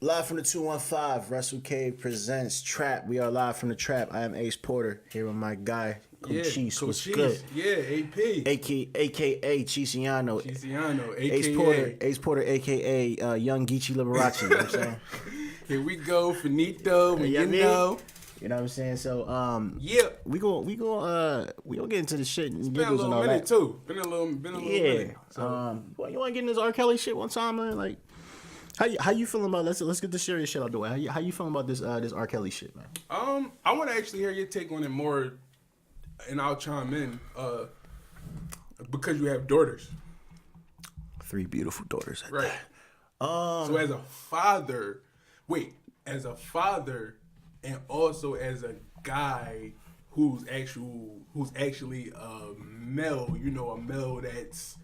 Live from the 215, Wrestle Cave presents Trap. We are live from the Trap. I am Ace Porter here with my guy, Yeah, Cochise. What's Cochise. good? Yeah, AP. AKA Chisiano. Chisiano, Ace Porter, aka Young Geechee Liberace. You know what I'm saying? Here we go, finito, You know you what I mean? know. You know what I'm saying? So, Yeah. we gonna get into the shit and Been a giggles and little all minute that. too. Been a little Yeah. minute. So Well, you wanna get in this R. Kelly shit one time, man? Like, how you feeling about? Let's get the serious shit out the way. How you feeling about this R. Kelly shit, man? I want to actually hear your take on it more, and I'll chime in. Because you have daughters, 3 beautiful daughters. right? So as a father, and also as a guy who's actually a male, a male that's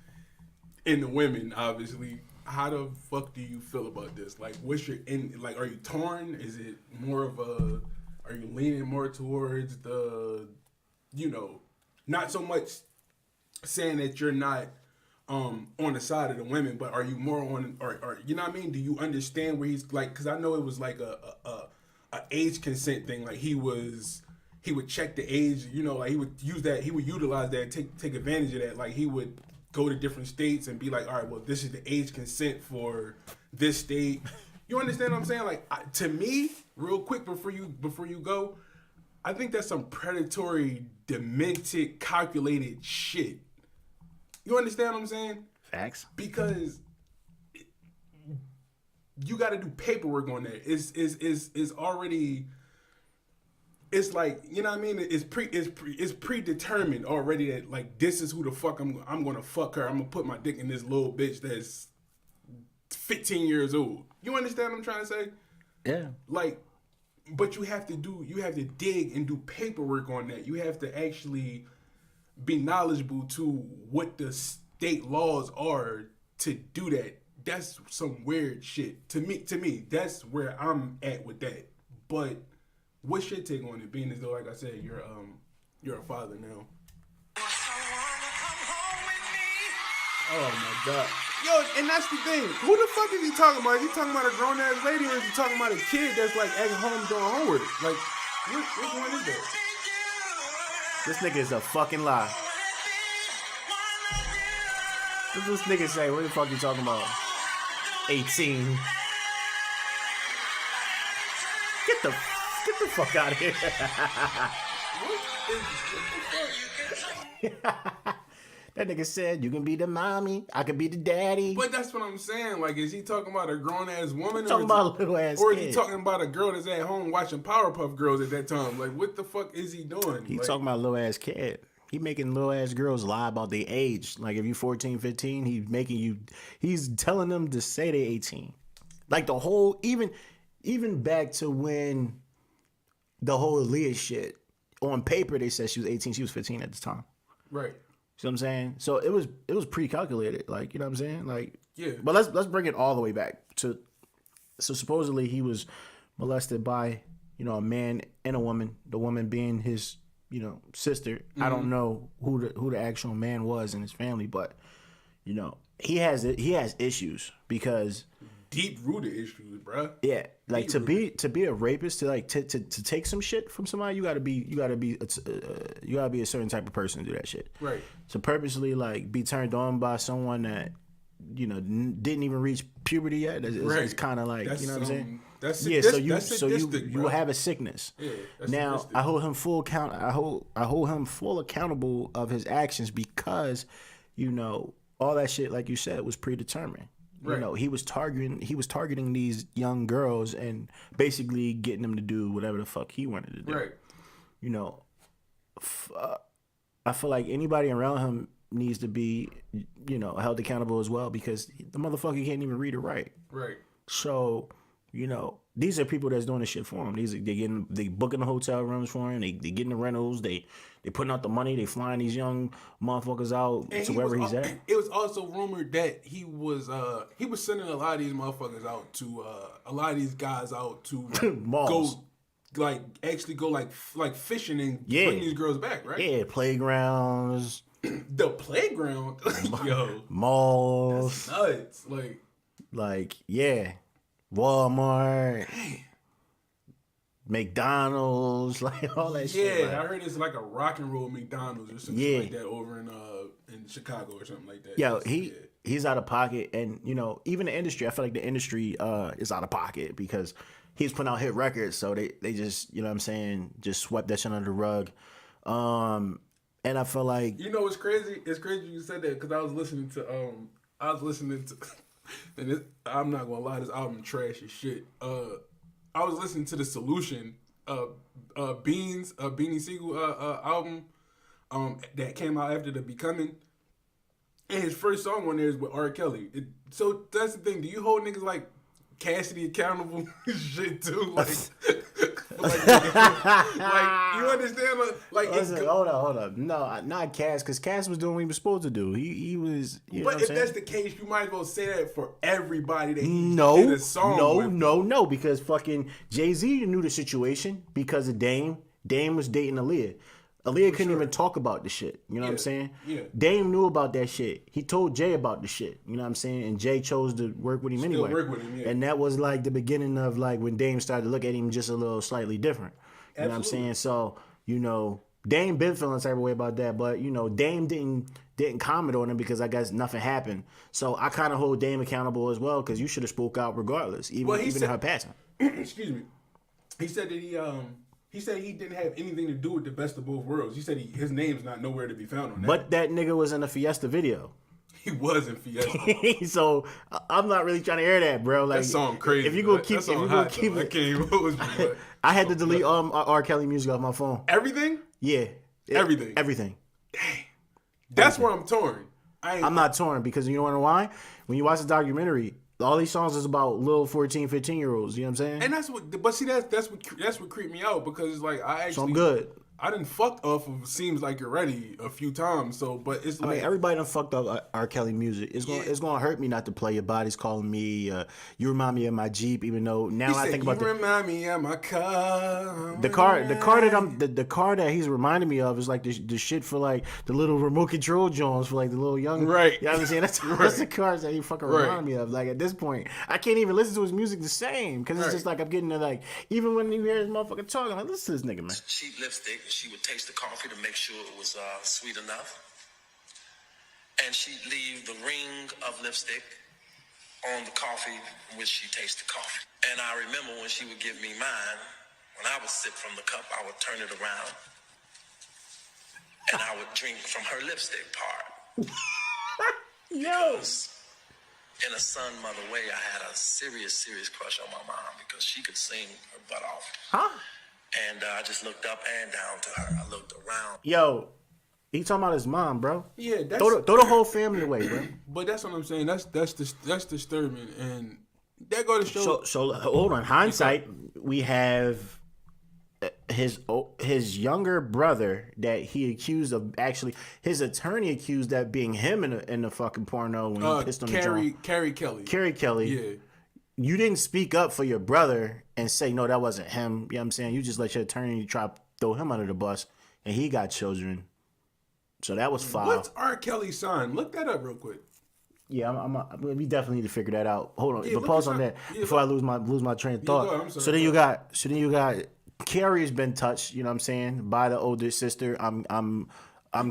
into women, obviously. How the fuck do you feel about this? Like, are you torn? Is it more of are you leaning more towards not so much saying that you're not on the side of the women, but are you more on, or you know what I mean? Do you understand where he's like? Because I know it was like a age consent thing. Like he would check the age. Like he would utilize that, take advantage of that. Like he would go to different states and be like, all right, well, this is the age consent for this state. You understand what I'm saying? Like to me, real quick before you go, I think that's some predatory, demented, calculated shit. You understand what I'm saying? Facts. Because you got to do paperwork on that. It's already. It's like, you know what I mean? It's predetermined already that like this is who the fuck I'm gonna fuck her. I'm gonna put my dick in this little bitch that's 15 years old. You understand what I'm trying to say? Yeah. Like, but you have to dig and do paperwork on that. You have to actually be knowledgeable to what the state laws are to do that. That's some weird shit. To me, that's where I'm at with that. But what's your take on it? Being as though, like I said, you're a father now. Oh my god. Yo, and that's the thing. Who the fuck is he talking about? Is he talking about a grown ass lady, or is he talking about a kid that's like at home doing homework? Like, which one is that? This nigga is a fucking lie. What does this nigga say? What the fuck you talking about? 18. Get the fuck out of here. That nigga said, you can be the mommy, I can be the daddy. But that's what I'm saying. Like, is he talking about a grown ass woman? Talking about a little ass Or kid. is he talking about a girl that's at home watching Powerpuff Girls at that time? Like, what the fuck is he doing? He talking about a little ass kid. He making little ass girls lie about their age. Like, if you 14, 15, he's telling them to say they 18. Like the whole, even back to when the whole Aaliyah shit, on paper they said she was 18, she was 15 at the time. Right. See what I'm saying? So it was pre-calculated, like, you know what I'm saying? Like, yeah. But let's bring it all the way back to, so supposedly he was molested by, a man and a woman, the woman being his, sister. Mm-hmm. I don't know who the actual man was in his family, but he has issues because deep-rooted issues, bro. Yeah, like to be a rapist, to take some shit from somebody, you gotta be a certain type of person to do that shit. Right. To purposely like be turned on by someone that didn't even reach puberty yet. It's kind of like, you know what I'm saying? You will have a sickness. Yeah. Now sadistic. I hold him full accountable of his actions because all that shit, like you said, was predetermined. Right. He was targeting these young girls and basically getting them to do whatever the fuck he wanted to do. Right. I feel like anybody around him needs to be, held accountable as well because the motherfucker can't even read or write. Right. So, these are people that's doing this shit for him. They booking the hotel rooms for him. They getting the rentals. They putting out the money. They flying these young motherfuckers out to wherever he's at. It was also rumored that he was sending a lot of these motherfuckers out to a lot of these guys out to malls. Go like fishing and bring these girls back, right? Yeah, playgrounds. The playground, yo, malls. That's nuts. Like, yeah. Walmart, McDonald's, like all that shit. Yeah, Like, I heard it's like a rock and roll McDonald's or something yeah, like that over in Chicago or something like that. yo, Yeah. he's out of pocket, and even the industry. I feel like the industry is out of pocket because he's putting out hit records, so they just what I'm saying, just swept that shit under the rug. And I feel like You know what's crazy? It's crazy you said that because I was listening to, and I'm not gonna lie, this album trash as shit. I was listening to the Solution, Beanie Siegel album, that came out after the Becoming, and his first song on there is with R. Kelly. So that's the thing. Do you hold niggas like Cassidy accountable shit too? Like, like you understand? Like it's listen, hold up. No, not Cass, because Cass was doing what he was supposed to do. He was. You know But what if I'm that's saying? the case, you might as well say that for everybody that he No, did a song with. no, because fucking Jay-Z knew the situation because of Dame. Dame was dating Aaliyah. Aaliyah couldn't even talk about the shit. You know what I'm saying? Yeah. Dame knew about that shit. He told Jay about the shit. You know what I'm saying? And Jay chose to work with him anyway. work with him, yeah. And that was like the beginning of like when Dame started to look at him just a little slightly different. You know what I'm Absolutely. saying? So, Dame been feeling the type of way about that, but Dame didn't comment on him because I guess nothing happened. So I kind of hold Dame accountable as well because you should have spoke out regardless, even He even said, in her passing. excuse me. He said that he said he didn't have anything to do with the best of both worlds. He said his name's not nowhere to be found on that. But that nigga was in the Fiesta video. He was in Fiesta. So I'm not really trying to hear that, bro. Like That song crazy. If you go That keep, if song you hot, go keep though. I it, can't even hold you. But I had to delete R. Kelly music off my phone. everything. Yeah, everything. That's where I'm torn. I'm not torn because you know why? When you watch the documentary, all these songs is about little 14, 15-year-olds. You know what I'm saying? And that's what. But see, that's what creeped me out because it's like I actually. So I'm good. I done fucked off of Seems Like You're Ready a few times. So, but it's like I mean, everybody done fucked up R. Kelly music. It's gonna hurt me not to play. Your body's calling me. You remind me of my Jeep, even though now I think about you remind me of my car. the car that the car that he's reminding me of is like the shit for like the little remote control Jones for like the little young Right. You know what I'm saying? That's the cars that he fucking remind me of. Like at this point, I can't even listen to his music the same because it's just like I'm getting to like even when you hear his motherfucker talking, I'm like listen to this nigga, man. Cheap lipstick. She would taste the coffee to make sure it was sweet enough. And she'd leave the ring of lipstick on the coffee in which she tastes the coffee. And I remember when she would give me mine, when I would sip from the cup, I would turn it around and I would drink from her lipstick part. Yo. In a son mother way, I had a serious crush on my mom because she could sing her butt off. Huh? And I just looked up and down to her. I looked around. Yo, he talking about his mom, bro. Yeah, that's, throw the whole family away, bro. But that's what I'm saying. That's disturbing, and that go to show. So hold on. Hindsight, we have his younger brother that he accused of actually his attorney accused that being him in the fucking porno when he pissed on the joint. Carrie Kelly. Carrie Kelly. Yeah. You didn't speak up for your brother and say no, that wasn't him. You know what I'm saying? You just let your attorney try to throw him under the bus, and he got children. So that was foul. What's R. Kelly's son? Look that up real quick. Yeah, we definitely need to figure that out. Hold on, Yeah, but pause on look that before I lose my train of thought. go ahead, I'm sorry. So then you got Carrie's been touched. You know what I'm saying, by the older sister. I'm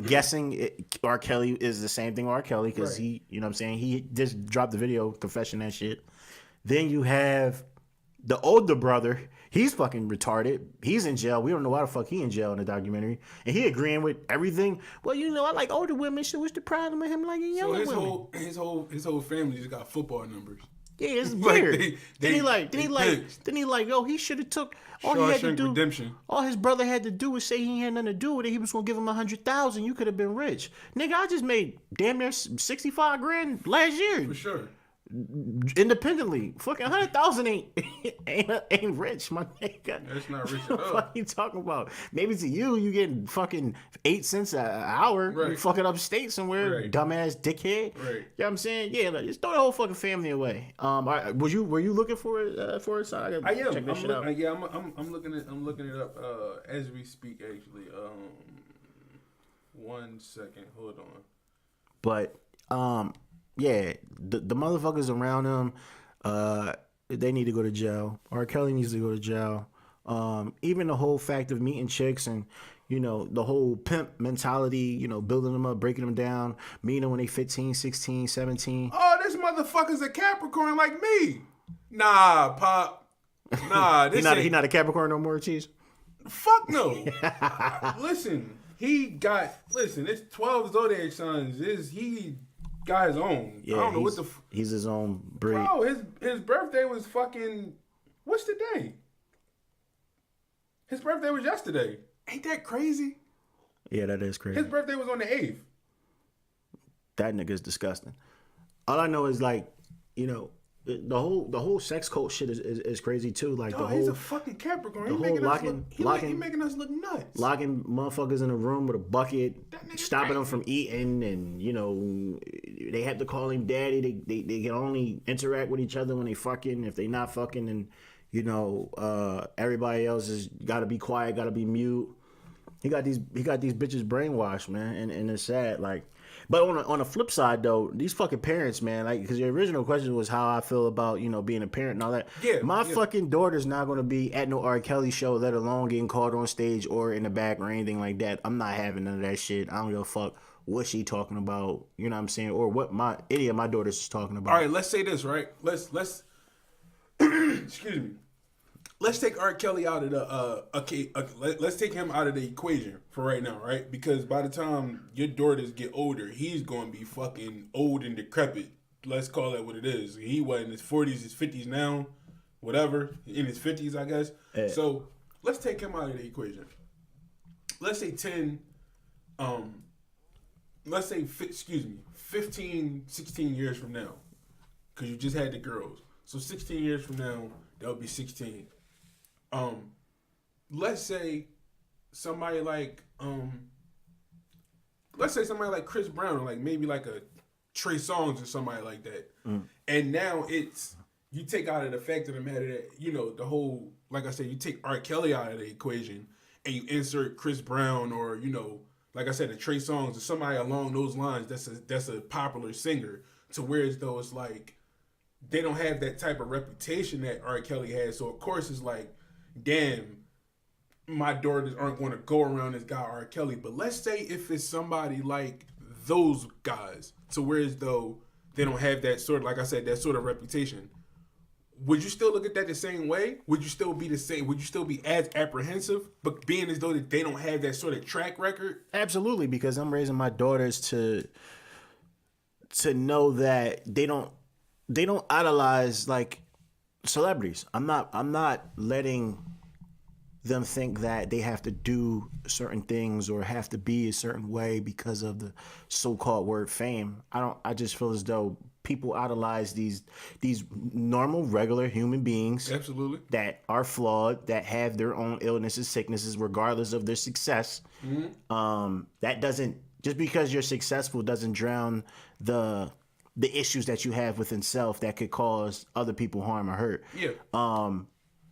guessing R. Kelly is the same thing with R. Kelly because he, you know what I'm saying, he just dropped the video confessing that shit. Then you have the older brother. He's fucking retarded. He's in jail. We don't know why the fuck he in jail in the documentary. And he agreeing with everything. Well, I like older women. So what's the problem with him liking younger women? His whole family just got football numbers. Yeah, it's Like, weird. Then he like, yo, he should have took all he had to Shawshank do. Redemption. All his brother had to do was say he had nothing to do with it. He was gonna give him 100,000. You could have been rich, nigga. I just made damn near 65 grand last year. For sure. Independently, fucking 100,000 ain't rich, my nigga. That's not rich at What the all. fuck you talking about? Maybe to you getting fucking 8 cents an hour, you Right. fucking upstate somewhere, Right. dumbass dickhead. Right. You know what I'm saying? Yeah, like, just throw the whole fucking family away. Were you looking for it? So I gotta I am. check this shit out. I'm looking it up as we speak. Actually, 1 second. Hold on. But yeah, the motherfuckers around him, they need to go to jail. R. Kelly needs to go to jail. Even the whole fact of meeting chicks and, the whole pimp mentality, building them up, breaking them down, meeting them when they 15, 16, 17. Oh, this motherfucker's a Capricorn like me. Nah, Pop. Nah, this He not a Capricorn no more, Cheese? Fuck no. Listen, it's 12 zodiac signs. He got his own. Yeah, I don't know what the... He's his own breed. Bro, his birthday was fucking... What's the day? His birthday was yesterday. Ain't that crazy? Yeah, that is crazy. His birthday was on the 8th. That nigga's disgusting. All I know is the whole sex cult shit is crazy too. Like the whole he's a fucking Capricorn. He making us look nuts. Locking motherfuckers in a room with a bucket, stopping them from eating, and they have to call him daddy. They can only interact with each other when they fucking. If they not fucking, and everybody else has got to be quiet, got to be mute. He got these bitches brainwashed, man, and it's sad. Like, but on the flip side though, these fucking parents, man, like, because your original question was how I feel about being a parent and all that. Yeah, my fucking daughter's not gonna be at no R. Kelly show, let alone getting called on stage or in the back or anything like that. I'm not having none of that shit. I don't give a fuck what she talking about. You know what I'm saying, or what any of my daughters is talking about. All right, let's say this, right? Let's excuse me. Let's take R. Kelly out of the let's take him out of the equation for right now, right? Because by the time your daughters get older, he's going to be fucking old and decrepit. Let's call that what it is. He was in his 40s, his 50s now, whatever, in his 50s, I guess. Yeah. So let's take him out of the equation. Let's say 15, 16 years from now, because you just had the girls. So 16 years from now, that'll be 16. Let's say somebody like Chris Brown, or like maybe like a Trey Songz or somebody like that. And now you take out of the fact of the matter that, the whole, like I said, you take R. Kelly out of the equation and you insert Chris Brown or, like I said, a Trey Songz or somebody along those lines that's a popular singer, to where as though it's like they don't have that type of reputation that R. Kelly has. So of course it's like, damn, my daughters aren't going to go around this guy R. Kelly. But let's say if it's somebody like those guys, to where as though they don't have that sort of, like I said, that sort of reputation, would you still look at that the same way? Would you still be the same? Would you still be as apprehensive, but being as though that they don't have that sort of track record? Absolutely, because I'm raising my daughters to know that they don't idolize like celebrities. I'm not letting them think that they have to do certain things or have to be a certain way because of the so-called word fame. I just feel as though people idolize these normal, regular human beings. Absolutely. That are flawed, that have their own illnesses, sicknesses, regardless of their success. That doesn't, just because you're successful doesn't drown the issues that you have within self that could cause other people harm or hurt. Yeah.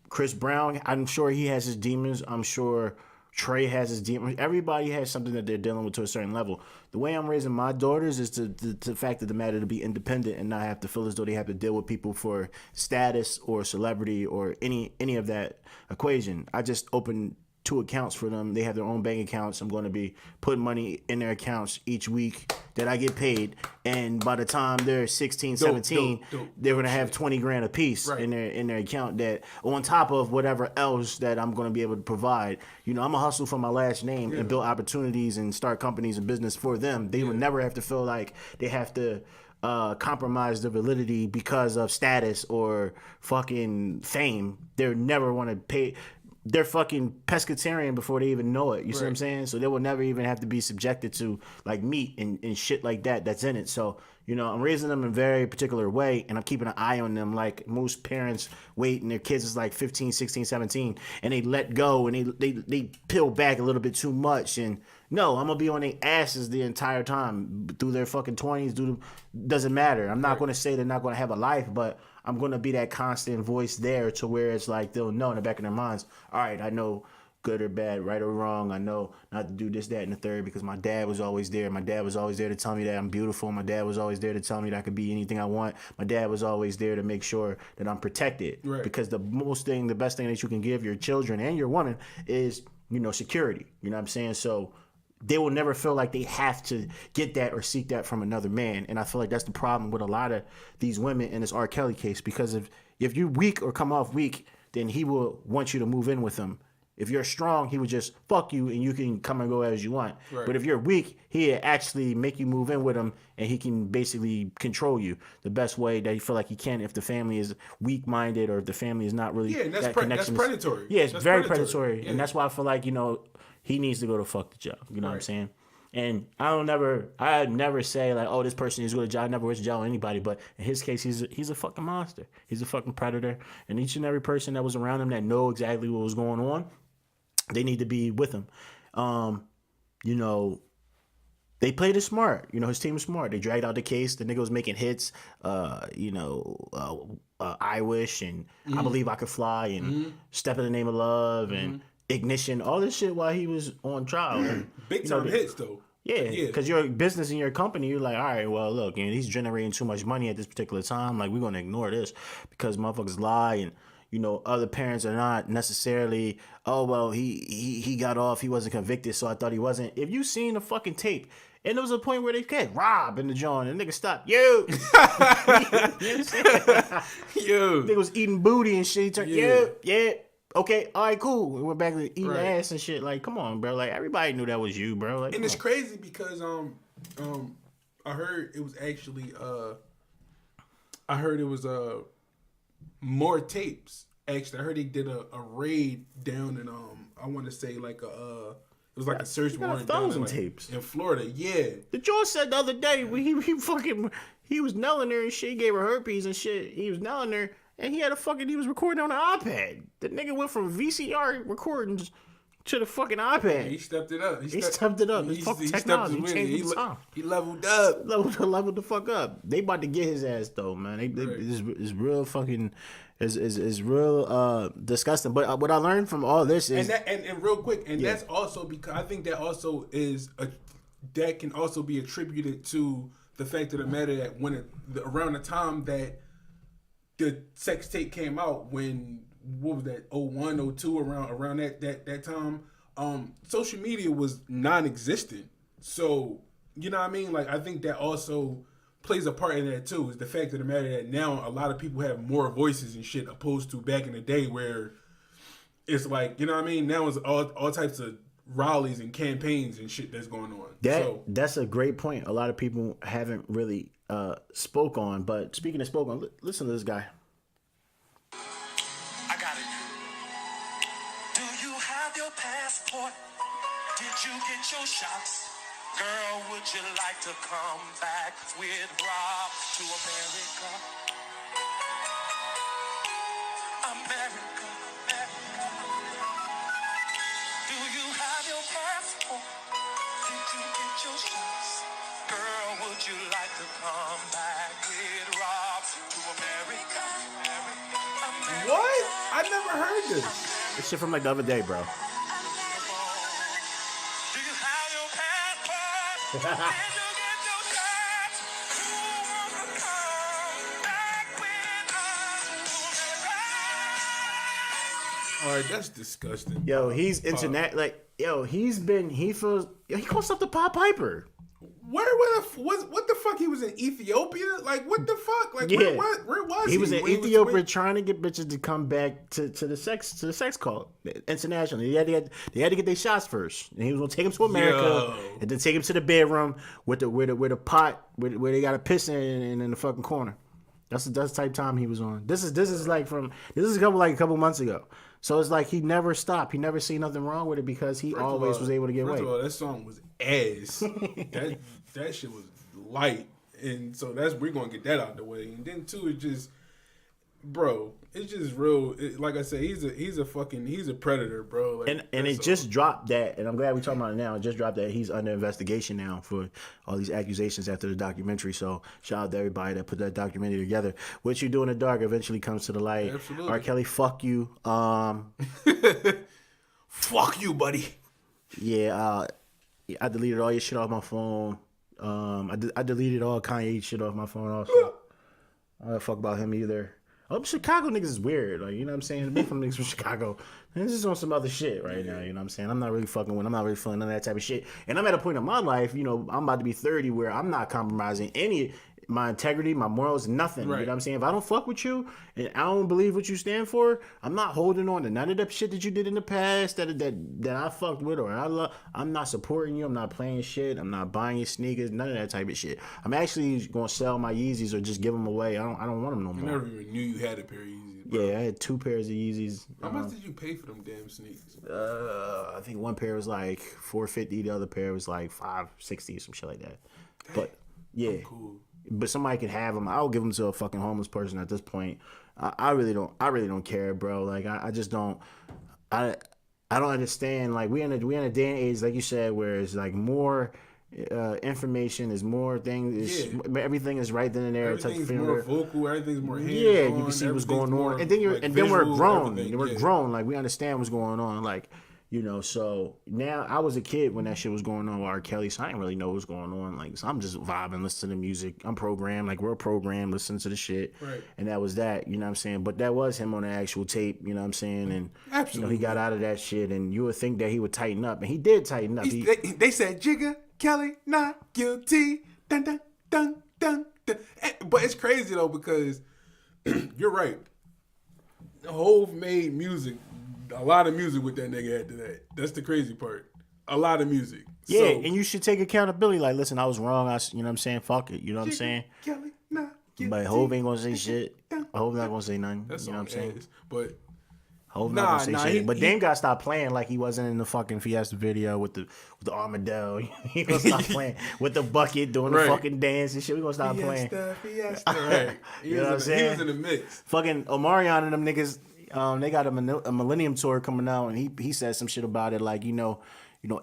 Chris Brown, I'm sure he has his demons. I'm sure Trey has his demons. Everybody has something that they're dealing with to a certain level. The way I'm raising my daughters is to the fact of the matter to be independent and not have to feel as though they have to deal with people for status or celebrity or any of that equation. I just opened 2 accounts for them. They have their own bank accounts. I'm going to be putting money in their accounts each week that I get paid. And by the time they're 16, 17, they're going to have 20 grand a piece in their account, that on top of whatever else that I'm going to be able to provide. I'm a hustle for my last name and build opportunities and start companies and business for them. They would never have to feel like they have to compromise their validity because of status or fucking fame. They're never want to pay. They're fucking pescatarian before they even know it. You see what I'm saying? So they will never even have to be subjected to like meat and shit like that's in it. So, I'm raising them in a very particular way, and I'm keeping an eye on them like most parents wait and their kids is like 15, 16, 17, and they let go and they peel back a little bit too much. And no, I'm going to be on their asses the entire time through their fucking 20s. Doesn't matter. I'm not going to say they're not going to have a life, but I'm going to be that constant voice there to where it's like they'll know in the back of their minds, all right, I know good or bad, right or wrong. I know not to do this, that, and the third because my dad was always there. My dad was always there to tell me that I'm beautiful. My dad was always there to tell me that I could be anything I want. My dad was always there to make sure that I'm protected. Right. Because the best thing that you can give your children and your woman is, security. You know what I'm saying? So they will never feel like they have to get that or seek that from another man. And I feel like that's the problem with a lot of these women in this R. Kelly case, because if you're weak or come off weak, then he will want you to move in with him. If you're strong, he would just fuck you and you can come and go as you want. Right. But if you're weak, he'll actually make you move in with him and he can basically control you the best way that he feel like he can if the family is weak-minded or if the family is not really and that's that connection. that's predatory. Yeah, it's that's very predatory. Yeah. And that's why I feel like, he needs to go to fuck the jail. You know what I'm saying? And I never say like, oh, this person is going to jail. I never wish jail on anybody. But in his case, he's a fucking monster. He's a fucking predator. And each and every person that was around him that know exactly what was going on, they need to be with him. They played it smart. His team was smart. They dragged out the case. The nigga was making hits. I Wish and I Believe I Could Fly and Step in the Name of Love and Ignition. All this shit while he was on trial. And, Big time hits though. Yeah, because your business and your company, you're like, all right, well, look, he's generating too much money at this particular time. Like, we're going to ignore this because motherfuckers lie and, other parents are not necessarily, oh, well, he got off, he wasn't convicted, so I thought he wasn't. If you seen the fucking tape, and there was a point where they had Rob in the joint, and the nigga stopped, you Yo. Nigga was eating booty and shit. He turned, yeah. Okay, all right, cool. We went back to eating ass and shit. Like, come on, bro. Like, everybody knew that was you, bro. Like, and it's crazy because I heard it was actually more tapes. Actually, I heard he did a raid down in I want to say like it was like a search warrant down in, tapes in Florida. Yeah, the George said the other day when he was nailing her and shit. He gave her herpes and shit. He was nailing her. And he was recording on an iPad. The nigga went from VCR recordings to the fucking iPad. Yeah, he stepped it up. He stepped it up. It's fucking technology. He changed the time. He leveled up. Leveled the fuck up. They about to get his ass though, man. It's real fucking. Is real disgusting. But what I learned from all this is and real quick, that's also because I think that also that can also be attributed to the fact of the matter that around the time that the sex tape came out, when what was that 01, 02, around that time, social media was non-existent. So you know what I mean? Like, I think that also plays a part in that too, is the fact of the matter that now a lot of people have more voices and shit opposed to back in the day where it's like, you know what I mean? Now it's all types of rallies and campaigns and shit that's going on. That's a great point. A lot of people haven't really spoke on, but speaking of spoke on, listen to this guy. I got it. Do you have your passport? Did you get your shots? Girl, would you like to come back with Rob to America? America. Do you have your passport? Did you get your shots? Girl, would you like to come back with Rob to America? What? I never heard this. This shit from like the other day, bro. Do you have your passport? Did you get your shots? Who wanna come back with us to America? All right, that's disgusting. Yo, he's internet he calls stuff the Pied Piper. What the fuck? He was in Ethiopia? Like, what the fuck? Like, Yeah. where was he? He was in Ethiopia trying to get bitches to come back to the sex cult internationally. They had to get their shots first, and he was gonna take them to America and then take them to the bedroom with the pot where they got a piss in the fucking corner. That's the type time he was on. This is a couple months ago. So it's like he never stopped. He never seen nothing wrong with it because he always was able to get away. First of all, that song was ass. that shit was light, and so we're gonna get that out of the way. And then too, it's just, bro, it's just real. Like I said, he's a predator, bro. Like, and it just dropped that, and I'm glad we're talking about it now. It just dropped that he's under investigation now for all these accusations after the documentary. So shout out to everybody that put that documentary together. What You Do in the Dark eventually comes to the light. Absolutely. R. Kelly, fuck you. Fuck you, buddy. Yeah, I deleted all your shit off my phone. I deleted all Kanye shit off my phone also. I don't fuck about him either. Chicago niggas is weird. Like, you know what I'm saying? Both from niggas from Chicago. And this is on some other shit right now, you know what I'm saying? I'm not really feeling none of that type of shit. And I'm at a point in my life, you know, I'm about to be 30 where I'm not compromising any my integrity, my morals, nothing. Right. You know what I'm saying? If I don't fuck with you and I don't believe what you stand for, I'm not holding on to none of that shit that you did in the past that I fucked with or I love. I'm not supporting you. I'm not playing shit. I'm not buying your sneakers. None of that type of shit. I'm actually gonna sell my Yeezys or just give them away. I don't want them no I more. never even knew you had a pair of Yeezys. Yeah, I had 2 pairs of Yeezys. How much did you pay for them damn sneakers? I think one pair was like $450. The other pair was like $560, some shit like that. Dang, but yeah, cool. But somebody can have them. I'll give them to a fucking homeless person at this point. I really don't care, bro. Like I just don't. I don't understand. Like we in a day and age, like you said, where it's like more information is more things. Everything is right then and there. Everything's more vocal. Everything's more hands-on. Yeah, you can see what's going on, and then we're grown. We're grown. Like we understand what's going on. Like. You know, so now I was a kid when that shit was going on with R. Kelly, so I didn't really know what was going on. Like, so I'm just vibing, listening to music. I'm programmed, like we're programmed, listening to the shit. Right. And that was that, you know what I'm saying? But that was him on the actual tape, you know what I'm saying? And absolutely, you know, he got out of that shit, and you would think that he would tighten up, and he did tighten up. They said, Jigga, Kelly, not guilty. Dun, dun, dun, dun, dun. But it's crazy, though, because you're right. Hove made music. A lot of music with that nigga after that. That's the crazy part. A lot of music. Yeah, so, and you should take accountability. Like, listen, I was wrong. You know what I'm saying? Fuck it. You know what I'm saying? Kelly, nah, but Hove ain't gonna say shit. Hove not gonna say nothing. That's you know what I'm saying? But Hove not gonna say shit. But Dame gotta stop playing like he wasn't in the fucking Fiesta video with the armadillo. He gonna stop playing with the bucket doing the fucking dance and shit. We gonna stop playing. Fiesta, right. You know what I'm saying? He was in the mix. Fucking Omarion and them niggas. They got a Millennium Tour coming out, and he said some shit about it, like, you know,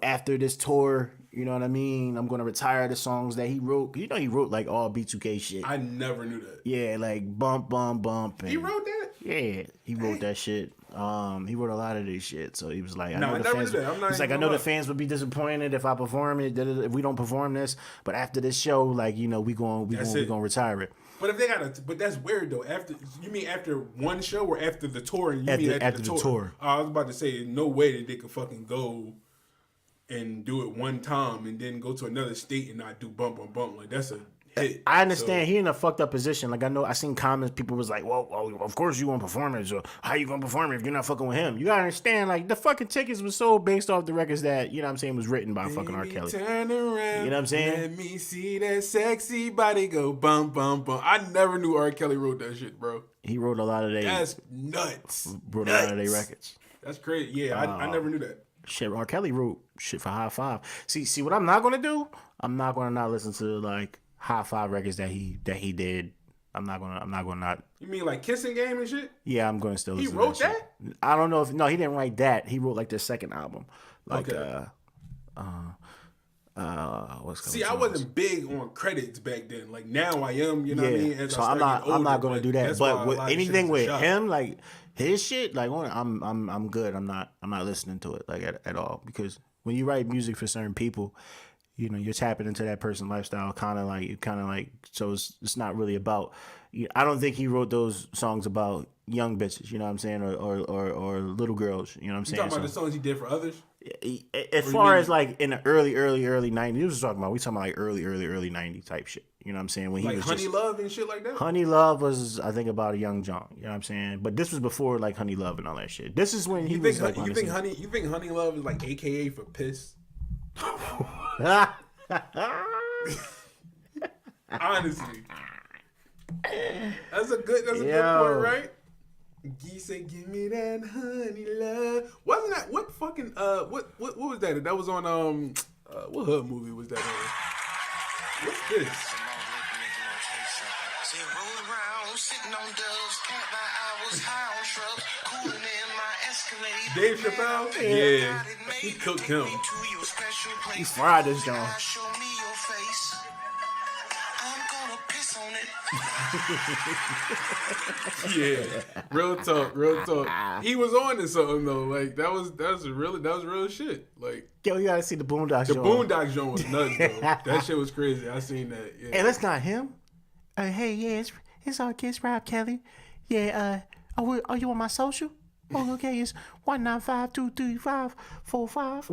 after this tour, you know what I mean, I'm gonna retire the songs that he wrote. You know, he wrote like all B2K shit. I never knew that. Yeah, like bump, bump, bump. And, he wrote that? Yeah, he wrote that shit. He wrote a lot of this shit. So he was like, I know the fans would be disappointed if I perform it, if we don't perform this. But after this show, like, you know, we gonna retire it. But if they but that's weird though. You mean after one show or after the tour? And after the tour? I was about to say, no way that they could fucking go and do it one time and then go to another state and not do bump on bump. Like, that's a hit. I understand he in a fucked up position. Like, I seen comments, people was like, well, of course you want to perform it. So how you gonna perform it if you're not fucking with him? You gotta understand, like, the fucking tickets was sold based off the records that, you know what I'm saying, was written by fucking R. Kelly. Turn around, you know what I'm saying? Let me see that sexy body go bump, bump, bump. I never knew R. Kelly wrote that shit, bro. He wrote a lot of That's nuts. Wrote a lot of their records. That's crazy. Yeah, I never knew that. Shit, R. Kelly wrote shit for High Five. See what I'm not gonna do? I'm not gonna not listen to like High Five records that he did. I'm not gonna not. You mean like Kissing Game and shit? Yeah, I'm gonna still listen to He wrote that? I don't know he didn't write that. He wrote like the second album. Like See, I wasn't big on credits back then. Like now I am, you know what I mean? As so I'm not gonna do that. But with anything with him, like his shit, like I'm good. I'm not listening to it like at all, because when you write music for certain people, you know, you're tapping into that person's lifestyle, kind of like. So it's not really about. I don't think he wrote those songs about young bitches, you know what I'm saying, or little girls, you know what I'm saying. You talking about the songs he did for others? As far as like in the early 90s, we talking about like early 90 type shit. You know what I'm saying? When he was Honey Love and shit like that? Honey Love was, I think, about a young John. You know what I'm saying? But this was before like Honey Love and all that shit. This is when he was like, you think Honey Love is like AKA for piss? Honestly. That's a good point, right? Gee said, "Give me that honey love." Wasn't that what fucking what was that? That was on what hood movie was that on? What's this? Dave Chappelle? Yeah, he cooked him. He fried this John. on it. Yeah, real talk. He was on to something though. Like that was real shit. Like Yo, you gotta see the Boondocks. the joint. Boondocks joint was nuts though. That shit was crazy. I seen that. Yeah. Hey, that's not him. Hey, yeah, it's our kids, Rob Kelly. Yeah, are you on my social? Oh, okay, it's 195235545.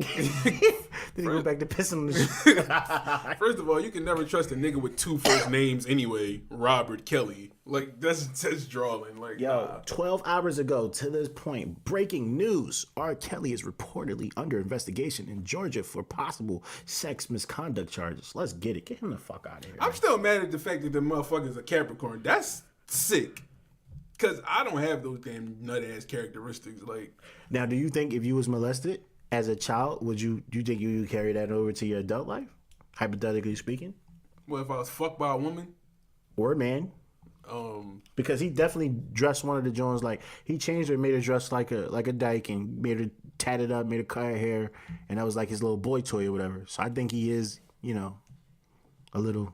Then he go back to pissing on the shit. First of all, you can never trust a nigga with two first names anyway. Robert Kelly. Like that's drawing. Like Yo, 12 hours ago to this point, breaking news. R. Kelly is reportedly under investigation in Georgia for possible sex misconduct charges. Let's get it. Get him the fuck out of here. I'm still mad at the fact that the motherfucker's a Capricorn. That's sick. Cause I don't have those damn nut ass characteristics. Like Now, do you think if you was molested as a child, do you think you would carry that over to your adult life? Hypothetically speaking. well, if I was fucked by a woman, Or a man. Because he definitely dressed one of the Jones like he changed her, made her dress like a dyke and made her tatted up, made her cut her hair, and that was like his little boy toy or whatever. So I think he is, a little.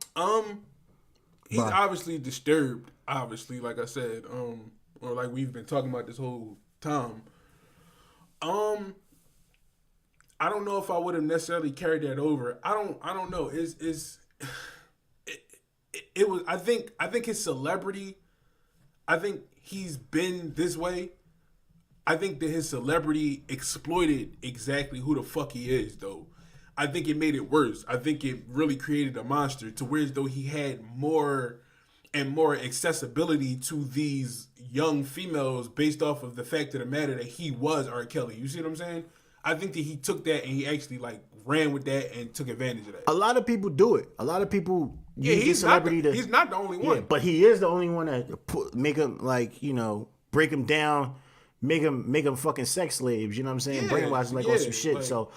he's obviously disturbed. Obviously, like I said, or like we've been talking about this whole time. I don't know if I would have necessarily carried that over. I don't know. It was. I think his celebrity. I think he's been this way. I think that his celebrity exploited exactly who the fuck he is, though. I think it made it worse. I think it really created a monster to where as though he had more and more accessibility to these young females based off of the fact of the matter that he was R. Kelly. You see what I'm saying? I think that he took that and he actually like ran with that and took advantage of that. A lot of people do it. A lot of people use he's celebrity he's not the only one. Yeah, but he is the only one that make him break him down, make him fucking sex slaves. You know what I'm saying? Yeah, Brainwash them on some yeah, shit. like- So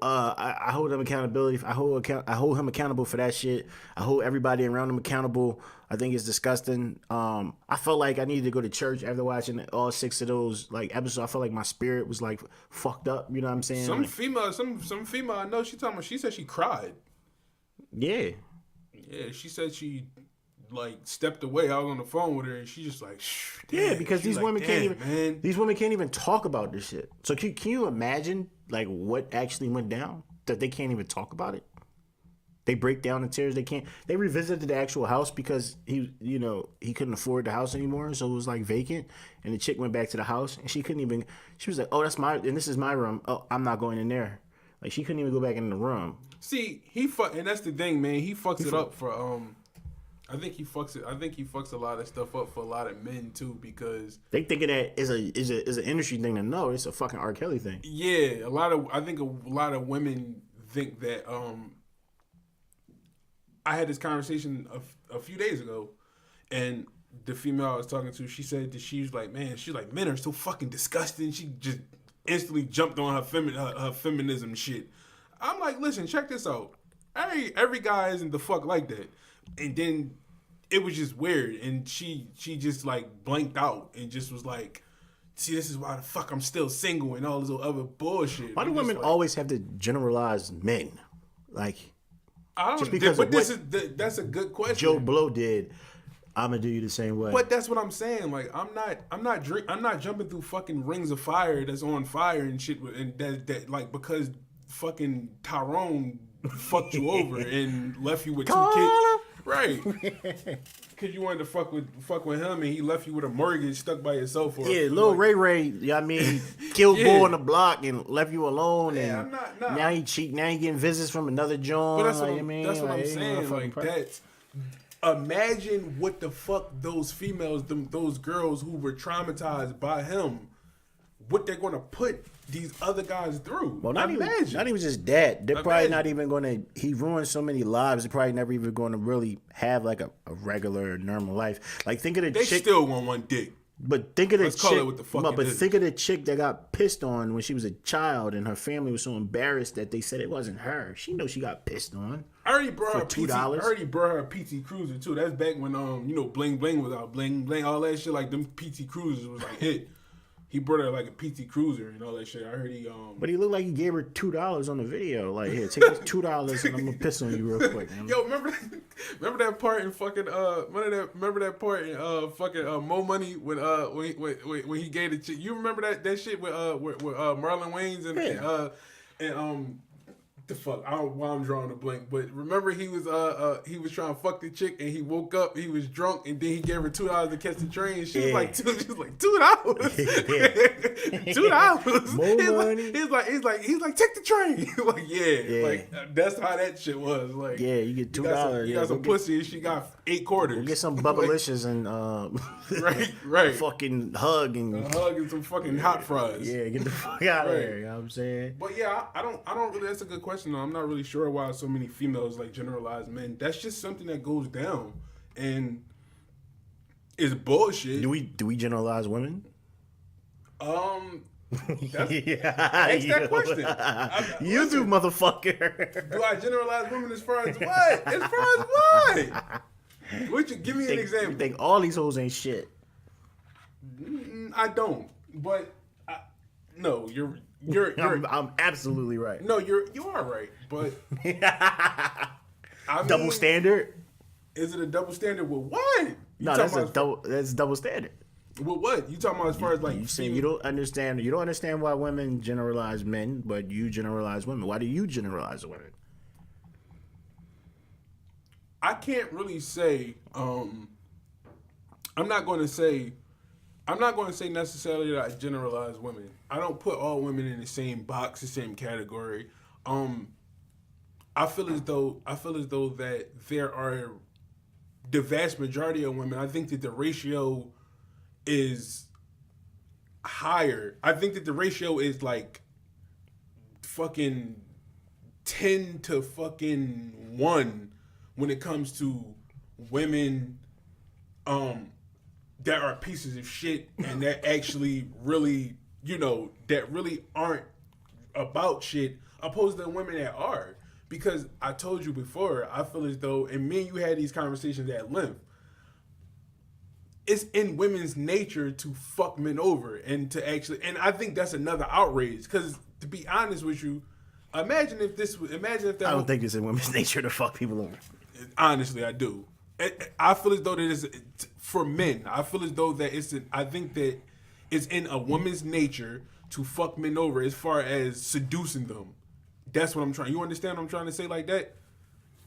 I hold him accountability. I hold him accountable for that shit. I hold everybody around him accountable. I think it's disgusting. I felt like I needed to go to church after watching all 6 of those like episodes. I felt like my spirit was like fucked up. You know what I'm saying? Some Like, female I know. She said she cried. yeah. Yeah, she said she like stepped away. I was on the phone with her, and she just like, Yeah, damn. because She these like, women damn, can't even man. these women can't even talk about this shit. So can you imagine like what actually went down? That they can't even talk about it. They break down in tears. They revisited the actual house because he couldn't afford the house anymore, so it was like vacant. And the chick went back to the house, and she was like, "Oh, this is my room. Oh, I'm not going in there." Like she couldn't even go back in the room. See, and that's the thing, man. He fucks it up for I think he fucks a lot of stuff up for a lot of men too because They thinking that is an industry thing to know. It's a fucking R. Kelly thing. yeah, I think a lot of women think that I had this conversation a few days ago, and the female I was talking to, she said that she's like, men are so fucking disgusting. She just instantly jumped on her feminism shit. I'm like, listen, check this out. Every guy isn't the fuck like that. And then it was just weird, and she just like blanked out and just was like, see, this is why the fuck I'm still single and all this other bullshit. Why do I'm just women like, always have to generalize men? Like I don't just know, because but of that's a good question. Joe Blow did, I'm gonna do you the same way. But that's what I'm saying. Like I'm not jumping through fucking rings of fire that's on fire and shit. And that like because fucking Tyrone fucked you over and left you with 2 kids, right? Because you wanted to fuck with him and he left you with a mortgage stuck by yourself. For Lil Ray, you know what I mean, killed Bull on the block and left you alone. Yeah, and I'm not. Now he cheat. Now he getting visits from another joint. But that's what, like, I mean, that's what I'm like, saying. Like that's. Imagine what the fuck those females, those girls who were traumatized by him, what they're gonna put these other guys through. Well, not even just that. They're probably Imagine. not even gonna. He ruined so many lives. They're probably never even going to really have like a regular normal life. Like think of the They chick. still want one dick. But think of the Let's chick. call it what the fuck it but is. think of the chick that got pissed on when she was a child, and her family was so embarrassed that they said it wasn't her. She knows she got pissed on. I already brought her For $2. I already brought her a PT Cruiser too. That's back when Bling Bling was out. Bling Bling, all that shit like them PT Cruisers was like hit. he brought her like a PT Cruiser and all that shit. I heard he But he looked like he gave her $2 on the video. Like, here, take this $2 and I'm gonna piss on you real quick. Man. Yo, remember that part in fucking remember that part in fucking Mo Money when he gave the chick. You remember that shit with Marlon Wayans and the fuck, I don't know why I'm drawing a blank, but remember he was trying to fuck the chick and he woke up, he was drunk, and then he gave her $2 to catch the train. She was like $2. $2. He's like take the train. Like like that's how that shit was. Like you get $2. You got some pussy and she got 8 quarters. We'll get some bubblicious and right. fucking hug and some fucking hot fries. Yeah, get the fuck out of here. You know what I'm saying? But yeah, I don't really. That's a good question though. I'm not really sure why so many females like generalize men. That's just something that goes down, and it's bullshit. Do we generalize women? Ask that question. You do, motherfucker. Do I generalize women as far as what? As far as what? Would you give me an example? You think all these hoes ain't shit? I don't. But no, you're I'm absolutely right. No, you are right. But double standard? Is it a double standard with what? No, that's double standard. With what? You talking about as far as like you saying you don't understand why women generalize men, but you generalize women. Why do you generalize women? I can't really say. I'm not going to say necessarily that I generalize women. I don't put all women in the same box, the same category. I feel as though that there are the vast majority of women. I think that the ratio is higher. I think that the ratio is like fucking 10 to fucking 1 when it comes to women that are pieces of shit and that actually really, that really aren't about shit, opposed to the women that are. Because I told you before, I feel as though, and me and you had these conversations at length, it's in women's nature to fuck men over and to actually, and I think that's another outrage. Because to be honest with you, imagine if that. I don't think it's in women's nature to fuck people over. Honestly, I do. I feel as though that is for men. I feel as though that I think that it's in a woman's nature to fuck men over as far as seducing them. That's what I'm trying. You understand what I'm trying to say like that?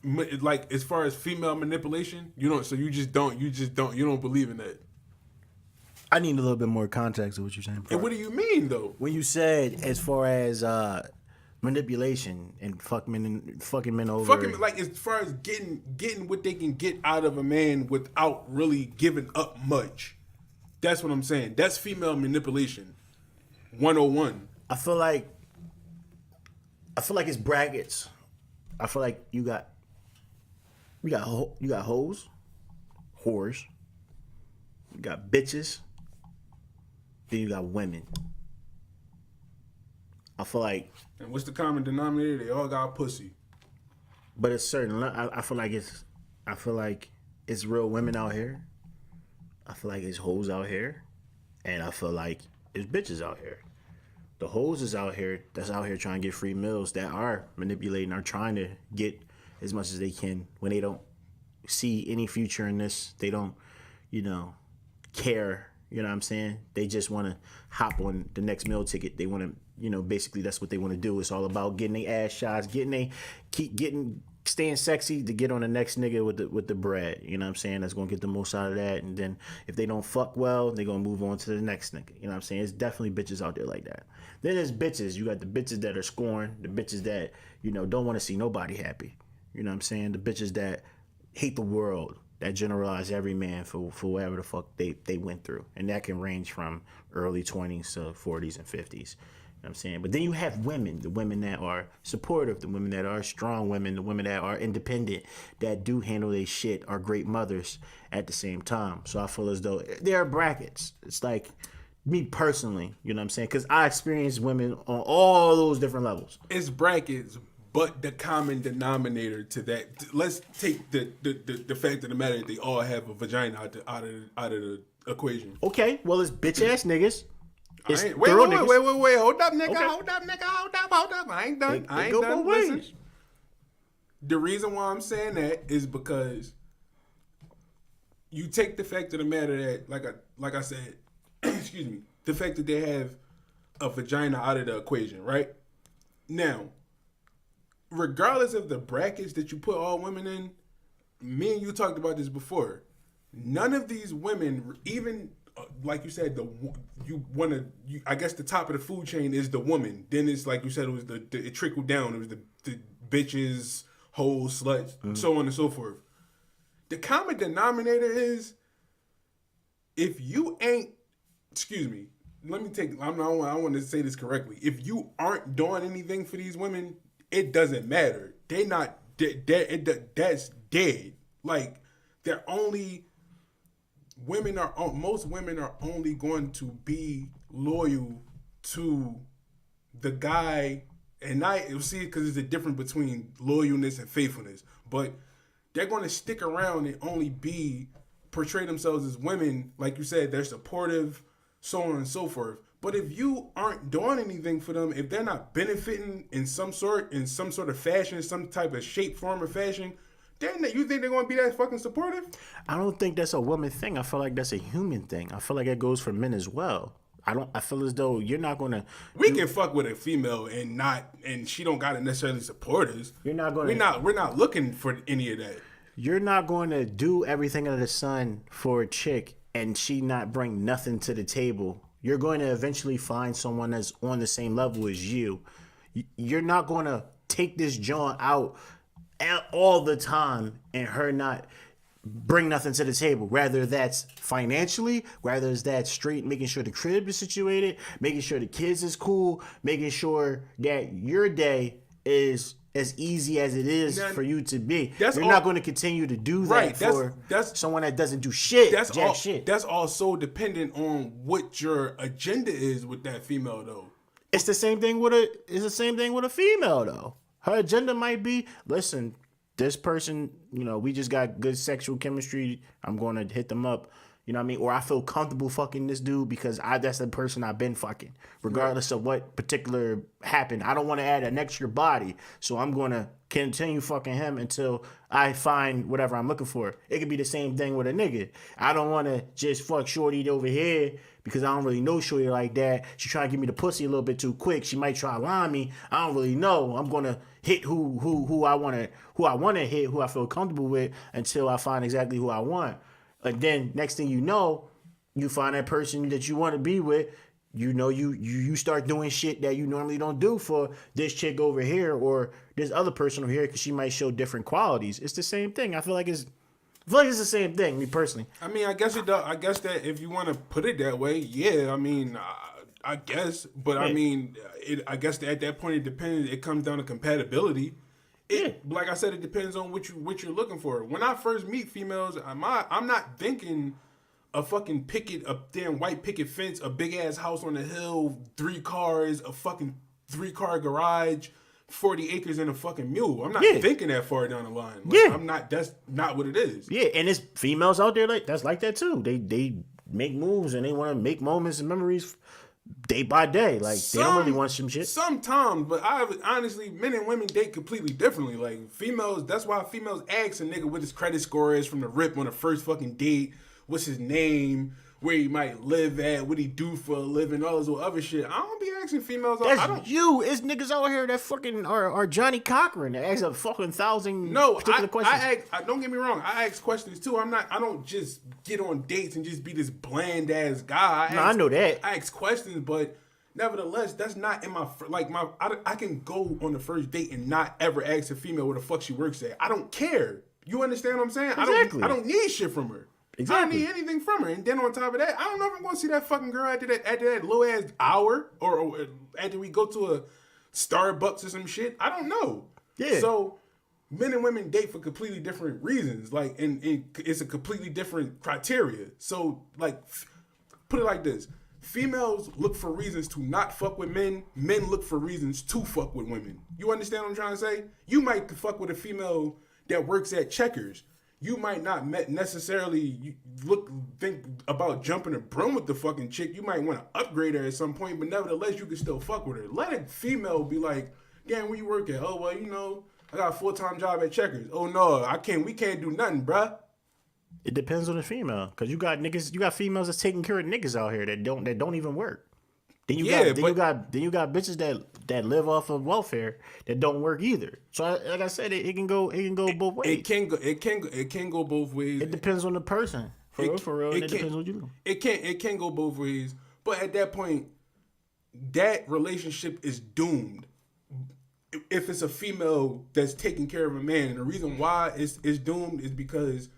Like as far as female manipulation, you don't. So you don't believe in that. I need a little bit more context of what you're saying. And what do you mean though? When you said as far as manipulation and fucking men over, like as far as getting what they can get out of a man without really giving up much. That's what I'm saying. That's female manipulation. 101. I feel like it's brackets. I feel like you got hoes, whores, you got bitches, then you got women. I feel like. And what's the common denominator? They all got pussy. But it's certain. I feel like it's real women out here. I feel like it's hoes out here, and I feel like it's bitches out here. The hoes is out here that's out here trying to get free meals, that are manipulating, are trying to get as much as they can when they don't see any future in this. They don't, care. You know what I'm saying? They just want to hop on the next meal ticket. They want to, basically that's what they want to do. It's all about getting their ass shots, staying sexy to get on the next nigga with the bread. You know what I'm saying? That's going to get the most out of that. And then if they don't fuck well, they're going to move on to the next nigga. You know what I'm saying? It's definitely bitches out there like that. Then there's bitches. You got the bitches that are scorned, the bitches that, don't want to see nobody happy. You know what I'm saying? The bitches that hate the world, that generalize every man for whatever the fuck they went through. And that can range from early 20s to 40s and 50s. You know what I'm saying? But then you have women, the women that are supportive, the women that are strong women, the women that are independent, that do handle their shit, are great mothers at the same time. So I feel as though there are brackets. It's like me personally, you know what I'm saying? Because I experience women on all those different levels. It's brackets, but the common denominator to that, let's take the fact of the matter that they all have a vagina out of the equation. Okay, well, it's bitch ass niggas. It's Wait. thorough niggas. Hold up, nigga. Okay. Hold up. I ain't done. I ain't go done. both ways. Listen. The reason why I'm saying that is because you take the fact of the matter that, like I said, excuse me, the fact that they have a vagina out of the equation, right? Now, regardless of the brackets that you put all women in, me and you talked about this before. None of these women, even like you said, I guess the top of the food chain is the woman. Then it's like you said, it was it trickled down. It was the bitches, hoes, sluts, so on and so forth. The common denominator is if you ain't, excuse me, let me take, I want to say this correctly. If you aren't doing anything for these women, it doesn't matter. They not, that's dead. Like, they're only, most women are only going to be loyal to the guy, and you'll see, because there's a difference between loyalness and faithfulness, but they're going to stick around and only portray themselves as women, like you said, they're supportive, so on and so forth. But if you aren't doing anything for them, if they're not benefiting in some sort of fashion, some type of shape, form, or fashion, then you think they're going to be that fucking supportive? I don't think that's a woman thing. I feel like that's a human thing. I feel like it goes for men as well. I feel as though you're not gonna. We can fuck with a female and she don't gotta necessarily support us. You're not gonna. We're not looking for any of that. You're not going to do everything under the sun for a chick and she not bring nothing to the table. You're going to eventually find someone that's on the same level as you. You're not going to take this joint out all the time and her not bring nothing to the table. Rather that's financially, rather is that straight, making sure the crib is situated, making sure the kids is cool, making sure that your day is as easy as it is for you to be. You're not going to continue to do that for someone that doesn't do shit. Shit. That's also dependent on what your agenda is with that female, though. It's the same thing with a female, though. Her agenda might be, listen, this person, we just got good sexual chemistry. I'm going to hit them up. You know what I mean? Or I feel comfortable fucking this dude because that's the person I've been fucking, regardless of what particular happened. I don't want to add an extra body, so I'm going to continue fucking him until I find whatever I'm looking for. It could be the same thing with a nigga. I don't want to just fuck shorty over here because I don't really know shorty like that. She trying to give me the pussy a little bit too quick. She might try to line me. I don't really know. I'm going to hit who I want to hit, who I feel comfortable with until I find exactly who I want. And then next thing you know, you find that person that you want to be with. You start doing shit that you normally don't do for this chick over here or this other person over here because she might show different qualities. It's the same thing. I feel like it's the same thing. Me personally. I mean, I guess it does. I guess that if you want to put it that way, yeah. I mean, I guess, but yeah. I mean, I guess that at that point it depends. It comes down to compatibility. Like I said, it depends on what you're looking for. When I first meet females, I'm not thinking a fucking a damn white picket fence, a big ass house on the hill, 3 cars, a fucking 3-car garage, 40 acres and a fucking mule. I'm not thinking that far down the line. Like, that's not what it is. Yeah, and there's females out there that's like that too. They make moves and they want to make moments and memories day by day. Like, they don't really want some shit. Sometimes, but honestly, men and women date completely differently. Like, females, that's why females ask a nigga what his credit score is from the rip on the first fucking date, what's his name, where he might live at, what he do for a living, all this other shit. I don't be asking females. It's niggas out here that fucking are Johnny Cochran that asks a fucking 1,000 particular questions. I don't get me wrong. I ask questions too. I don't just get on dates and just be this bland ass guy. I know that. I ask questions, but nevertheless, that's not in my I can go on the first date and not ever ask a female where the fuck she works at. I don't care. You understand what I'm saying? Exactly. I don't need shit from her. Exactly. I don't need anything from her. And then on top of that, I don't know if I'm going to see that fucking girl after that little ass hour or after we go to a Starbucks or some shit. I don't know. Yeah. So men and women date for completely different reasons. Like, and it's a completely different criteria. So, like, put it like this. Females look for reasons to not fuck with men. Men look for reasons to fuck with women. You understand what I'm trying to say? You might fuck with a female that works at Checkers. you might not necessarily think about jumping a broom with the fucking chick. You might want to upgrade her at some point, but nevertheless, you can still fuck with her. Let a female be like, damn, where you work at? Oh, well, you know, I got a full-time job at Checkers. Oh, no, we can't do nothing, bruh. It depends on the female, because you got females that's taking care of niggas out here that don't even work. Then you got bitches that live off of welfare that don't work either. So like I said, it can go both ways. It can go both ways. It depends on the person. For real. It depends on you. It can go both ways. But at that point, that relationship is doomed. If it's a female that's taking care of a man, and the reason why it's doomed is because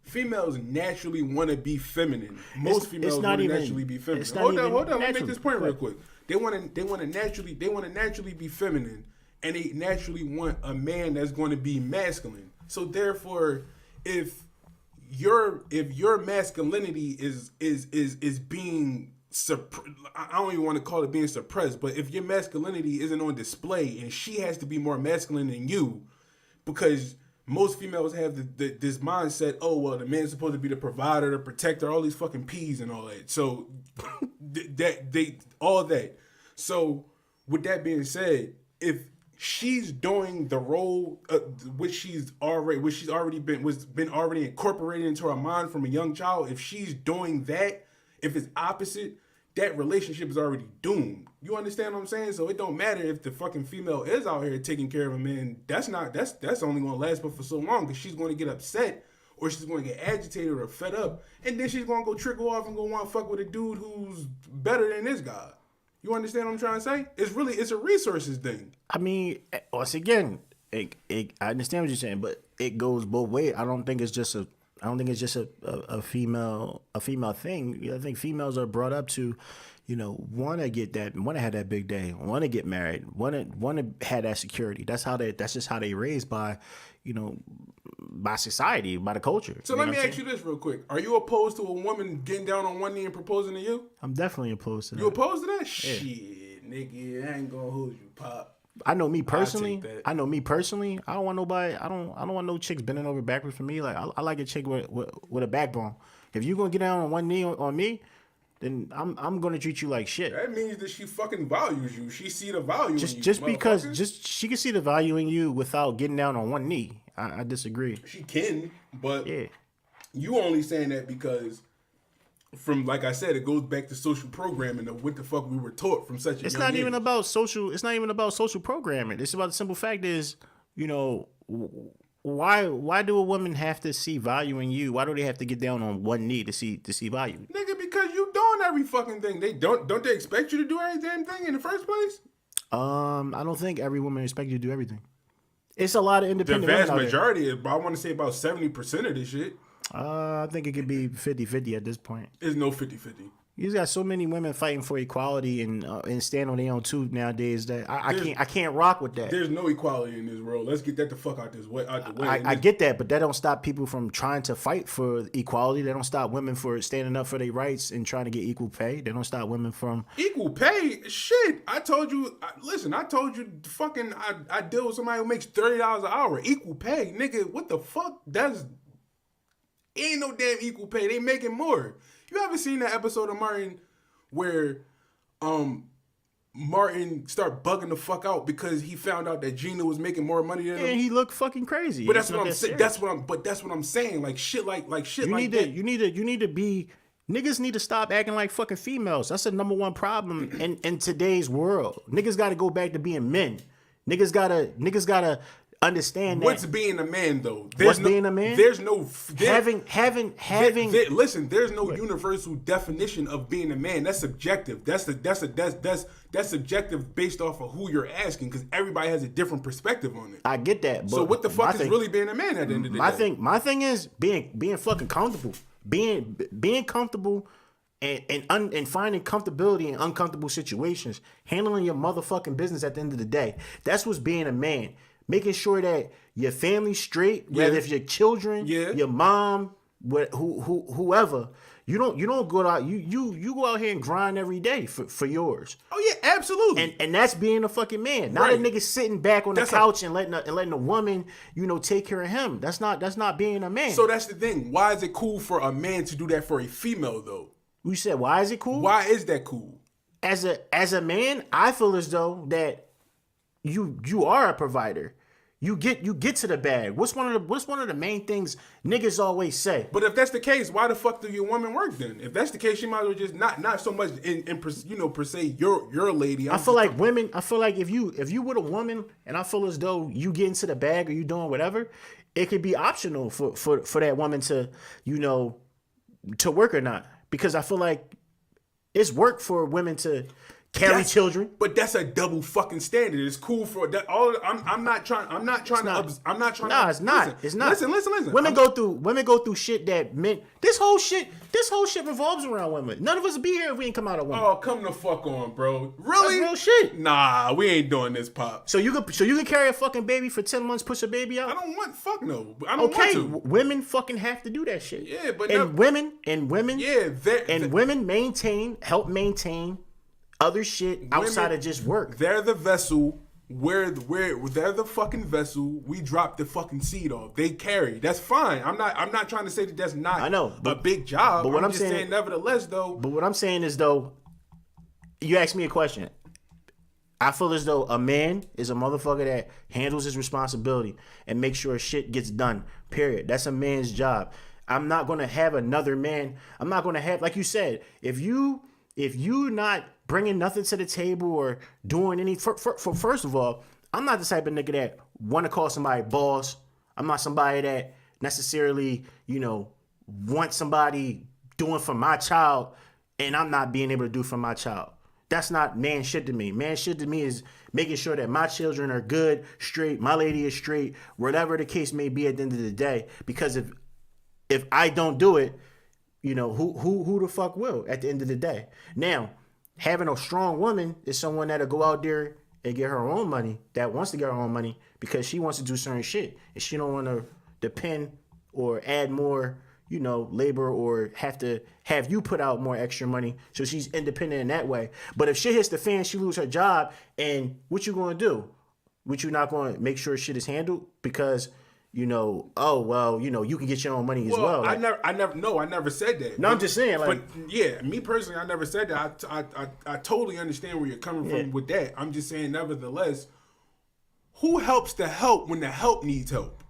females naturally want to be feminine. Most females want to naturally be feminine. Hold on. Let me make this point real quick. They want to naturally be feminine, and they naturally want a man that's going to be masculine. So therefore, if your masculinity is being I don't even want to call it being suppressed, but if your masculinity isn't on display and she has to be more masculine than you, because most females have this mindset, oh, well, the man's supposed to be the provider, the protector, all these fucking P's and all that. So, all that. So, with that being said, if she's doing the role which she's already been incorporated into her mind from a young child, if she's doing that, if it's opposite, that relationship is already doomed. You understand what I'm saying? So it don't matter if the fucking female is out here taking care of a man. That's only gonna last but for so long, because she's gonna get upset or she's gonna get agitated or fed up, and then she's gonna go trickle off and go want to fuck with a dude who's better than this guy. You understand what I'm trying to say? It's a resources thing. I mean, once again, I understand what you're saying, but it goes both ways. I don't think it's just a female thing. I think females are brought up to, want to have that big day, want to get married, want to have that security. That's just how they raised by society, by the culture. So let me ask you this real quick: are you opposed to a woman getting down on one knee and proposing to you? I'm definitely opposed to that. You opposed to that? Yeah. Shit, nigga, I ain't gonna hold you, Pop. I know me personally. I don't want nobody. I don't want no chicks bending over backwards for me. Like I like a chick with a backbone. If you gonna get down on one knee on me, then I'm gonna treat you like shit. That means that she fucking values you. She see the value in you. Just because she can see the value in you without getting down on one knee. I disagree. She can, but yeah, you only saying that because, from like I said, it goes back to social programming of what the fuck we were taught from such a young age. It's not even about social programming. It's about the simple fact is, why do a woman have to see value in you? Why do they have to get down on one knee to see value? Nigga, because you doing every fucking thing. They don't they expect you to do every damn thing in the first place? I don't think every woman expects you to do everything. It's a lot of independent women. The vast women majority, but I want to say about 70% of this shit. I think it could be 50-50 at this point. There's no 50-50. You got so many women fighting for equality and stand on their own too nowadays that I can't rock with that. There's no equality in this world. Let's get that the fuck out the way. I get that, but that don't stop people from trying to fight for equality. They don't stop women for standing up for their rights and trying to get equal pay. They don't stop women from equal pay. Shit, I told you. Listen, I told you. Fucking, I deal with somebody who makes $30 an hour. Equal pay, nigga. What the fuck? Ain't no damn equal pay. They making more. You ever seen that episode of Martin where Martin started bugging the fuck out because he found out that Gina was making more money than him? And he looked fucking crazy. But that's what I'm saying. That's what I'm saying. Like shit like shit like that. You need to be niggas need to stop acting like fucking females. That's the number one problem in today's world. Niggas got to go back to being men. Niggas gotta understand what's being a man though. Being a man? There's no having. Listen, there's no universal definition of being a man. That's subjective. That's subjective based off of who you're asking, because everybody has a different perspective on it. I get that. But so what the fuck is really being a man at the end of the day? My thing is being fucking comfortable, being comfortable. And finding comfortability in uncomfortable situations, handling your motherfucking business at the end of the day. That's what's being a man. Making sure that your family's straight, whether if your children, your mom, whoever, You don't go out. You go out here and grind every day for yours. Oh yeah, absolutely. And that's being a fucking man. Not Right. a nigga sitting back on the That's couch and letting a woman, take care of him. That's not being a man. So that's the thing. Why is it cool for a man to do that for a female though? You said, why is it cool? Why is that cool? As a man, I feel as though that you are a provider. You get to the bag. What's one of the main things niggas always say? But if that's the case, why the fuck do your woman work then? If that's the case, she might as well just not so much in per se your lady. I feel like women. I feel like if you with a woman, and I feel as though you get into the bag or you doing whatever, it could be optional for that woman to to work or not, because I feel like it's work for women to carry children. But that's a double fucking standard. It's cool for that. I'm not trying to. Nah, it's not. Listen. Women go through shit that men. This whole shit revolves around women. None of us would be here if we ain't come out of women. Oh, come the fuck on, bro. Really? That's real shit. Nah, we ain't doing this, Pop. So you can carry a fucking baby for 10 months, push a baby out. I don't want fuck no. I don't Okay, want to. women fucking have to do that shit. Yeah, but women, yeah, women help maintain other shit outside of just work. They're the vessel. They're the fucking vessel. We drop the fucking seed off. They carry. That's fine. I'm not trying to say that that's not I know, a big job. But what I'm just saying, nevertheless, though. But what I'm saying is, though, you asked me a question. I feel as though a man is a motherfucker that handles his responsibility and makes sure shit gets done. Period. That's a man's job. I'm not gonna have another man. I'm not gonna have, like you said, if you not bringing nothing to the table or doing any. First of all, I'm not the type of nigga that want to call somebody boss. I'm not somebody that necessarily, want somebody doing for my child and I'm not being able to do for my child. That's not man shit to me. Man shit to me is making sure that my children are good, straight, my lady is straight, whatever the case may be at the end of the day. Because if I don't do it, who the fuck will at the end of the day? Now, having a strong woman is someone that'll go out there and get her own money, that wants to get her own money because she wants to do certain shit and she don't want to depend or add more, labor or have to have you put out more extra money. So she's independent in that way. But if shit hits the fan, she lose her job, and what you gonna do? What you not gonna make sure shit is handled because you can get your own money as well. Like, I never said that. No, I'm just saying, like, but yeah, me personally, I never said that. I totally understand where you're coming from with that. I'm just saying, nevertheless, who helps the help when the help needs help?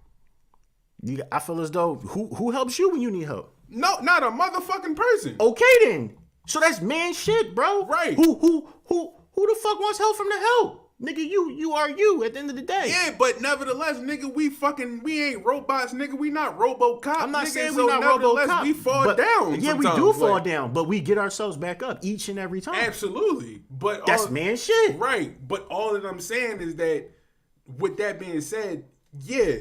I feel as though who helps you when you need help? No, not a motherfucking person. Okay then. So that's man shit, bro. Right. Who the fuck wants help from the help? Nigga, you are you at the end of the day. Yeah, but nevertheless, nigga, we ain't robots, nigga. We not RoboCop. I'm not nigga, saying so we not nevertheless, RoboCop. we fall but, down. Yeah, we sometimes. do fall down, but we get ourselves back up each and every time. Absolutely. But that's man shit. Right. But all that I'm saying is that, with that being said, yeah.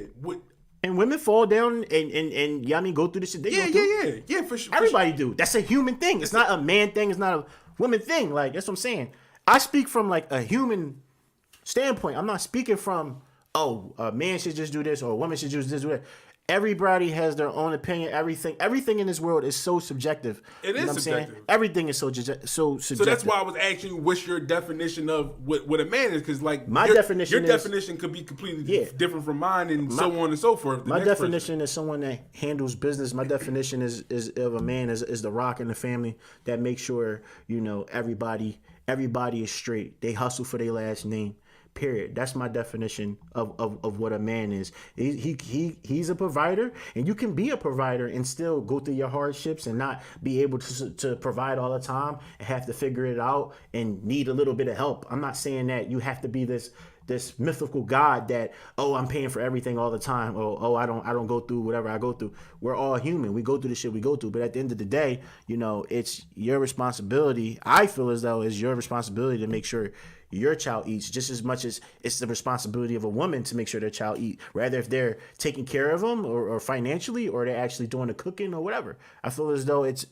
And women fall down and go through this shit. Yeah, for sure. Everybody do. That's a human thing. It's not a man thing. It's not a woman thing. Like, that's what I'm saying. I speak from like a human standpoint. I'm not speaking from, a man should just do this or a woman should just do that. Everybody has their own opinion. Everything in this world is so subjective. It is subjective. Saying? Everything is so subjective. So that's why I was asking you what's your definition of what a man is, because like your definition could be completely different from mine, and so on and so forth. My definition is someone that handles business. My definition is of a man is the rock in the family that makes sure everybody is straight. They hustle for their last name. Period. That's my definition of what a man is. He's a provider, and you can be a provider and still go through your hardships and not be able to provide all the time and have to figure it out and need a little bit of help. I'm not saying that you have to be this mythical god that, I'm paying for everything all the time. I don't go through whatever I go through. We're all human. We go through the shit we go through. But at the end of the day, it's your responsibility. I feel as though it's your responsibility to make sure your child eats just as much as it's the responsibility of a woman to make sure their child eat, rather if they're taking care of them or financially, or they're actually doing the cooking or whatever. I feel as though it's,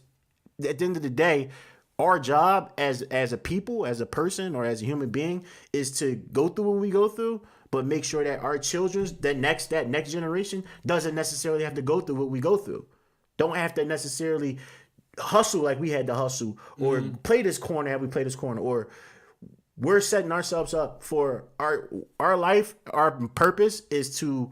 at the end of the day, our job as a people, as a person, or as a human being is to go through what we go through, but make sure that our children, that next generation, doesn't necessarily have to go through what we go through. Don't have to necessarily hustle like we had to hustle, or play this corner how we play this corner, or we're setting ourselves up for our life. Our purpose is to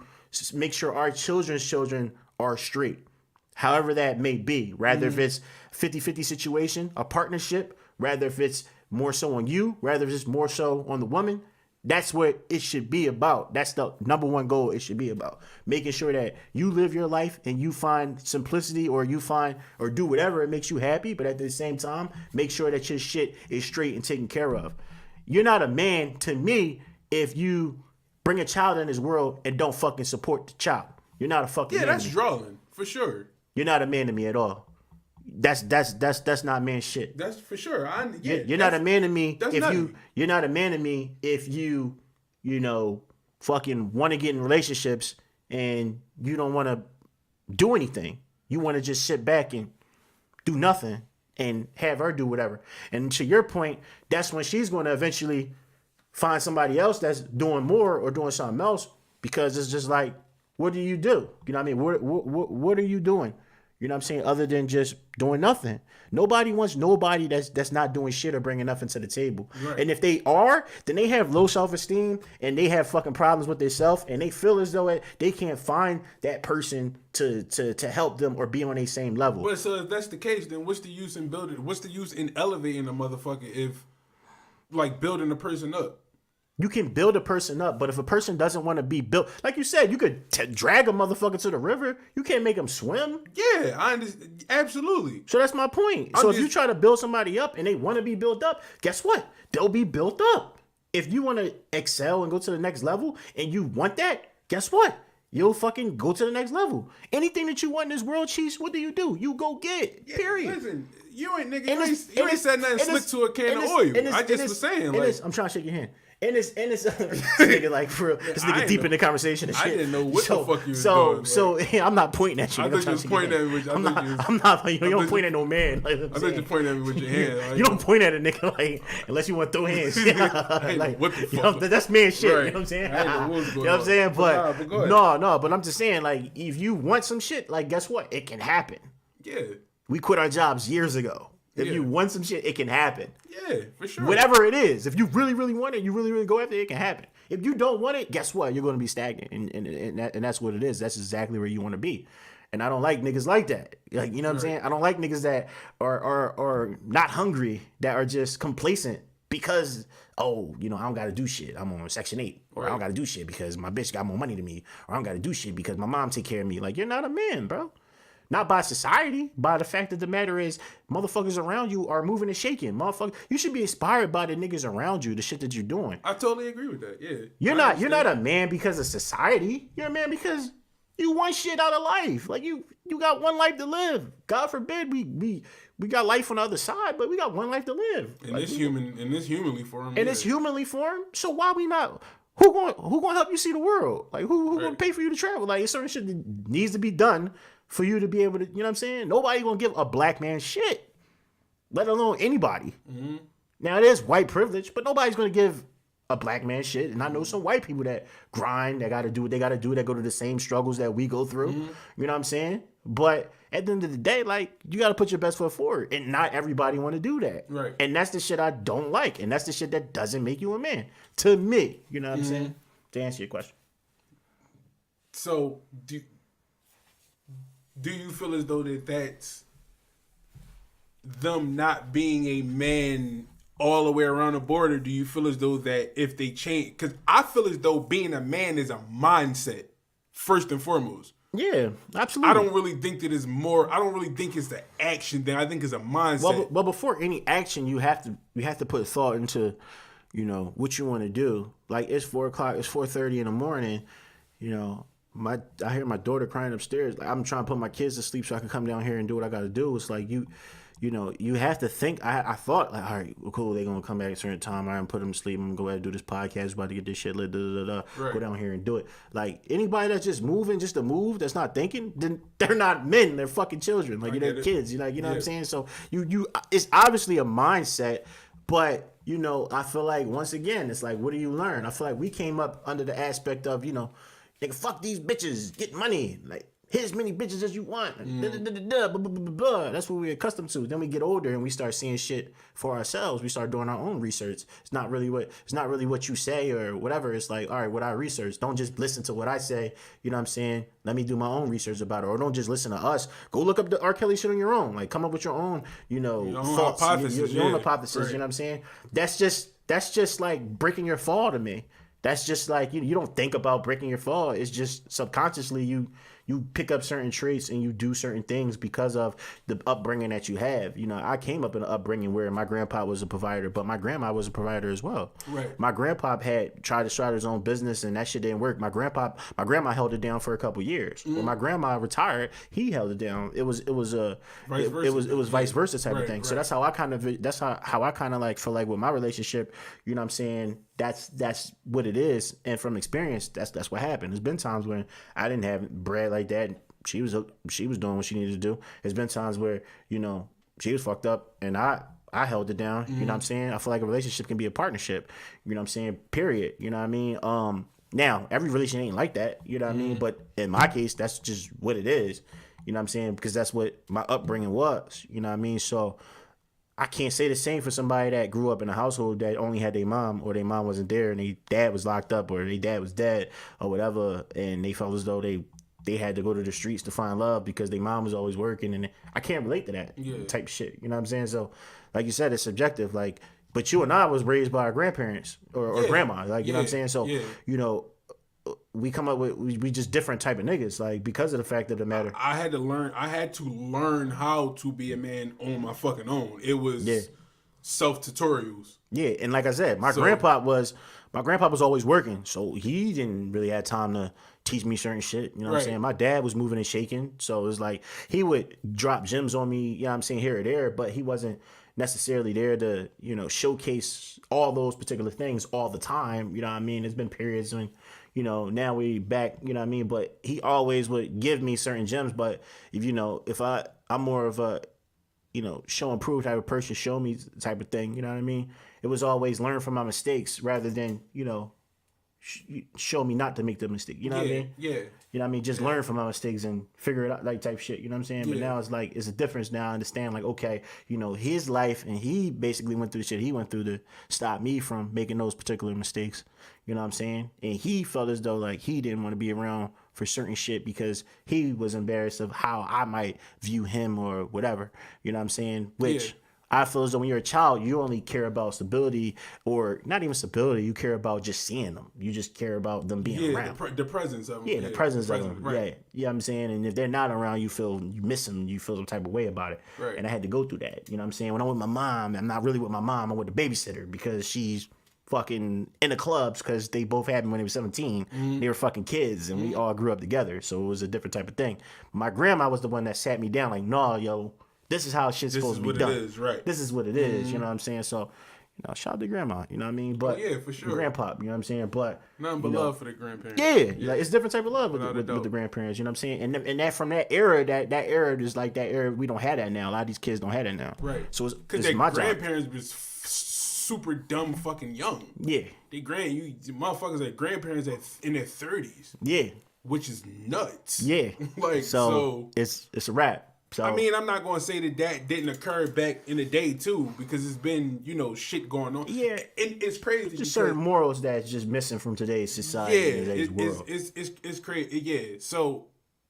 make sure our children's children are straight, however that may be. Rather if it's 50-50 situation, a partnership, rather if it's more so on you, rather if it's more so on the woman. That's what it should be about. That's the number one goal it should be about. Making sure that you live your life and you find simplicity, or you find or do whatever it makes you happy, but at the same time, make sure that your shit is straight and taken care of. You're not a man to me if you bring a child in this world and don't fucking support the child. You're not a fucking man. Yeah, that's to me. drawing, for sure. You're not a man to me at all. That's not man shit. That's for sure. You're not a man to me if nutty. you're not a man to me if you fucking want to get in relationships and you don't want to do anything. You want to just sit back and do nothing and have her do whatever. And to your point, that's when she's going to eventually find somebody else that's doing more or doing something else, because it's just like, what do? You know what I mean? What are you doing? You know what I'm saying? Other than just doing nothing. Nobody wants nobody that's not doing shit or bringing nothing to the table. Right. And if they are, then they have low self-esteem and they have fucking problems with themselves, and they feel as though they can't find that person to help them or be on their same level. But so if that's the case, then what's the use in building? What's the use in elevating a motherfucker if, like, building a person up? You can build a person up, but if a person doesn't want to be built, like you said, you could drag a motherfucker to the river. You can't make them swim. Yeah, I understand. Absolutely. So that's my point. So if you try to build somebody up and they want to be built up, guess what? They'll be built up. If you want to excel and go to the next level and you want that, guess what? You'll fucking go to the next level. Anything that you want in this world, Chiefs, what do? You go get. Period. Listen, you ain't nigga. And You ain't said nothing slick to a can of oil. I just was saying, like, I'm trying to shake your hand. And it's this nigga, like, for real, this nigga deep in the conversation and shit. I didn't know what the fuck you was doing. So I'm not pointing at you. I thought you was pointing at me with. I'm not. You don't point at no man. Like, I thought you pointed at me with your hand. Like, you don't point at a nigga, like, unless you want to throw hands. Like, what the fuck? You know, that's man shit. Right. You know what I'm saying? I didn't know what was going you know what I'm saying? on. But go ahead. No. But I'm just saying, like, if you want some shit, like, guess what? It can happen. Yeah. We quit our jobs years ago. If you want some shit, it can happen. Yeah, for sure. Whatever it is, if you really, really want it, you really, really go after it, it can happen. If you don't want it, guess what? You're going to be stagnant, and that's what it is. That's exactly where you want to be. And I don't like niggas like that. Like, you know what I'm saying? I don't like niggas that are not hungry, that are just complacent because, I don't got to do shit. I'm on Section 8. Or I don't got to do shit because my bitch got more money than me. Or I don't got to do shit because my mom take care of me. Like, you're not a man, bro. Not by society, by the fact that the matter is, motherfuckers around you are moving and shaking. Motherfucker, you should be inspired by the niggas around you, the shit that you're doing. I totally agree with that. Yeah, you're not a man because of society. You're a man because you want shit out of life. Like you got one life to live. God forbid we got life on the other side, but we got one life to live. In this humanly form. It's humanly form. So why we not? Who gonna help you see the world? Like who gonna pay for you to travel? Like certain shit that needs to be done for you to be able to, you know what I'm saying? Nobody gonna give a black man shit, let alone anybody. Mm-hmm. Now it is white privilege, but nobody's gonna give a black man shit. And I know some white people that grind, that gotta do what they gotta do, that go to the same struggles that we go through. Mm-hmm. You know what I'm saying? But at the end of the day, like, you gotta put your best foot forward, and not everybody want to do that. Right. And that's the shit I don't like, and that's the shit that doesn't make you a man. To me, you know what I'm saying? To answer your question. So do you feel as though that's them not being a man all the way around the board, or do you feel as though that if they change, because I feel as though being a man is a mindset first and foremost. Yeah, absolutely. I don't really think that it's more. I don't really think it's the action thing. I think it's a mindset. Well, before any action, you have to put thought into, what you want to do. Like, it's 4:00, it's 4:30 in the morning. I hear my daughter crying upstairs. Like, I'm trying to put my kids to sleep so I can come down here and do what I got to do. It's like you have to think. I thought, like, all right, well, cool, they're gonna come back at a certain time. I'm gonna put them to sleep. I'm gonna go ahead and do this podcast. About to get this shit lit. Right. Go down here and do it. Like, anybody that's just moving just to move, that's not thinking, then they're not men. They're fucking children. Like, they're kids. You know what I'm saying? So you it's obviously a mindset, but I feel like, once again, it's like, what do you learn? I feel like we came up under the aspect of, nigga, fuck these bitches, get money. Like, hit as many bitches as you want. Da, da, da, da, da, blah, blah, blah, blah. That's what we're accustomed to. Then we get older and we start seeing shit for ourselves. We start doing our own research. It's not really what you say or whatever. It's like, all right, what I research. Don't just listen to what I say. You know what I'm saying? Let me do my own research about it. Or don't just listen to us. Go look up the R. Kelly shit on your own. Like, come up with your own, thoughts. Your own hypothesis. Right. You know what I'm saying? That's just like breaking your fall to me. That's just like you don't think about breaking your fall. It's just subconsciously you pick up certain traits and you do certain things because of the upbringing that you have. I came up in an upbringing where my grandpa was a provider, but my grandma was a provider as well. Right. My grandpa had tried to start his own business and that shit didn't work. My grandma held it down for a couple years. When my grandma retired, he held it down. It was vice versa type of thing. Right. So that's how I kind of like feel like with my relationship. You know what I'm saying? That's what it is, and from experience, that's what happened. There's been times when I didn't have bread like that. She was doing what she needed to do. There's been times where she was fucked up, and I held it down. You know what I'm saying? I feel like a relationship can be a partnership. You know what I'm saying? Period. You know what I mean? Now every relationship ain't like that. You know what I mean? But in my case, that's just what it is. You know what I'm saying? Because that's what my upbringing was. You know what I mean? So I can't say the same for somebody that grew up in a household that only had their mom, or their mom wasn't there and their dad was locked up, or their dad was dead or whatever, and they felt as though they had to go to the streets to find love because their mom was always working. And I can't relate to that type shit. You know what I'm saying? So like you said, it's subjective. Like, but you and I was raised by our grandparents or grandma. Like, you know what I'm saying? So, we come up with we just different type of niggas, like, because of the fact of the matter. I had to learn how to be a man on my fucking own. It was self-tutorials. Yeah, and like I said, my grandpa was always working, so he didn't really have time to teach me certain shit. You know what I'm saying? My dad was moving and shaking, so it was like he would drop gems on me, you know what I'm saying, here or there, but he wasn't necessarily there to, showcase all those particular things all the time. You know what I mean? There's been periods when, now we back, you know what I mean? But he always would give me certain gems. But if I'm more of a, show and prove type of person, show me type of thing, you know what I mean? It was always learn from my mistakes rather than, show me not to make the mistake. You know what I mean? Yeah. You know what I mean? Just learn from my mistakes and figure it out, like, type shit. You know what I'm saying? But now it's like, it's a difference now. I understand, like, okay, his life, and he basically went through the shit he went through to stop me from making those particular mistakes. You know what I'm saying? And he felt as though, like, he didn't want to be around for certain shit because he was embarrassed of how I might view him or whatever. You know what I'm saying? Which I feel as though when you're a child, you only care about stability, or not even stability. You care about just seeing them. You just care about them being around. The presence of them. Yeah, the presence of them. Right. Yeah, you know what I'm saying? And if they're not around, you miss them. You feel some type of way about it. Right. And I had to go through that. You know what I'm saying? When I'm with my mom, I'm not really with my mom. I'm with the babysitter because she's fucking in the clubs because they both had me when they were 17. They were fucking kids, and we all grew up together. So it was a different type of thing. My grandma was the one that sat me down like, nah, yo, this is how shit's supposed to be done. This is what it is, right. This is what it is, you know what I'm saying? So, shout out to grandma, you know what I mean? But yeah, for sure. Grandpa, you know what I'm saying? But nothing but love for the grandparents. Yeah, like, it's a different type of love with the grandparents, you know what I'm saying? And that from that era, that era is like that era, we don't have that now. A lot of these kids don't have that now. Right. So it's their my grandparents was super dumb fucking young. Yeah. You motherfuckers had grandparents in their 30s. Yeah. Which is nuts. Yeah. Like, so it's a wrap. So, I mean, I'm not going to say that didn't occur back in the day, too, because it's been, shit going on. Yeah. And it's crazy. Just certain morals that's just missing from today's society. Yeah, today's world. It's crazy. Yeah. So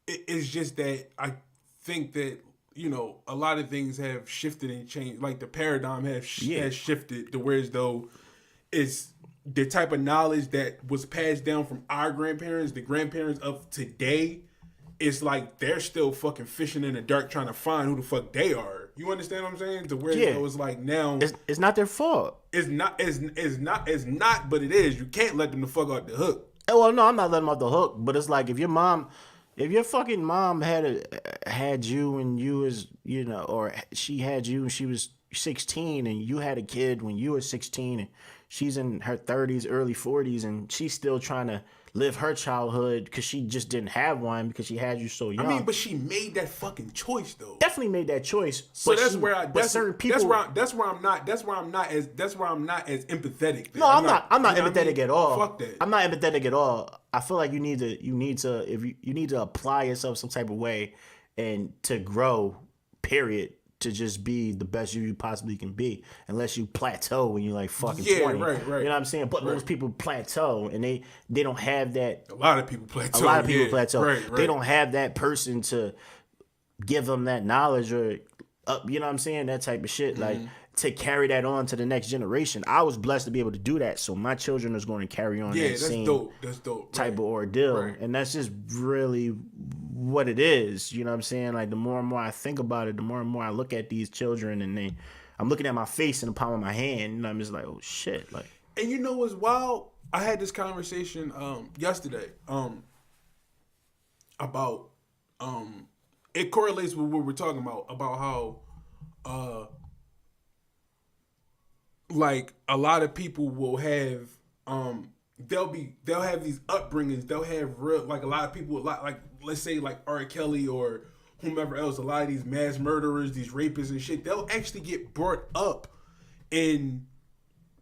it's just that I think that, a lot of things have shifted and changed. Like the paradigm has shifted to where as though it's the type of knowledge that was passed down from our grandparents, the grandparents of today. It's like they're still fucking fishing in the dark trying to find who the fuck they are. You understand what I'm saying? To where it's like now it's not their fault. It's not, but it is. You can't let them the fuck out the hook. Oh, well, no, I'm not letting them off the hook. But it's like if your fucking mom had you and you was, or she had you and she was, 16 and you had a kid when you were 16 and she's in her 30s, early 40s, and she's still trying to live her childhood because she just didn't have one because she had you so young. I mean, but she made that fucking choice though. Definitely made that choice. So that's where I'm not as empathetic. No, I'm not empathetic at all. Fuck that. I'm not empathetic at all. I feel like you need to if you need to apply yourself some type of way and to grow, period, to just be the best you possibly can be, unless you plateau when you're like fucking 20. Right. You know what I'm saying? But most people plateau and they don't have that. A lot of people plateau. Plateau. They don't have that person to give them that knowledge or you know what I'm saying? That type of shit. Like to carry that on to the next generation. I was blessed to be able to do that. So my children is going to carry on that same type of ordeal. Right. And that's just really what it is. You know what I'm saying? Like the more and more I think about it, the more and more I look at these children and I'm looking at my face in the palm of my hand and I'm just like, oh shit. Like, and you know what's wild? I had this conversation yesterday about it correlates with what we're talking about how like a lot of people will have they'll have these upbringings, they'll have real, like a lot of people like let's say like R. Kelly or whomever else, a lot of these mass murderers, these rapists and shit, they'll actually get brought up in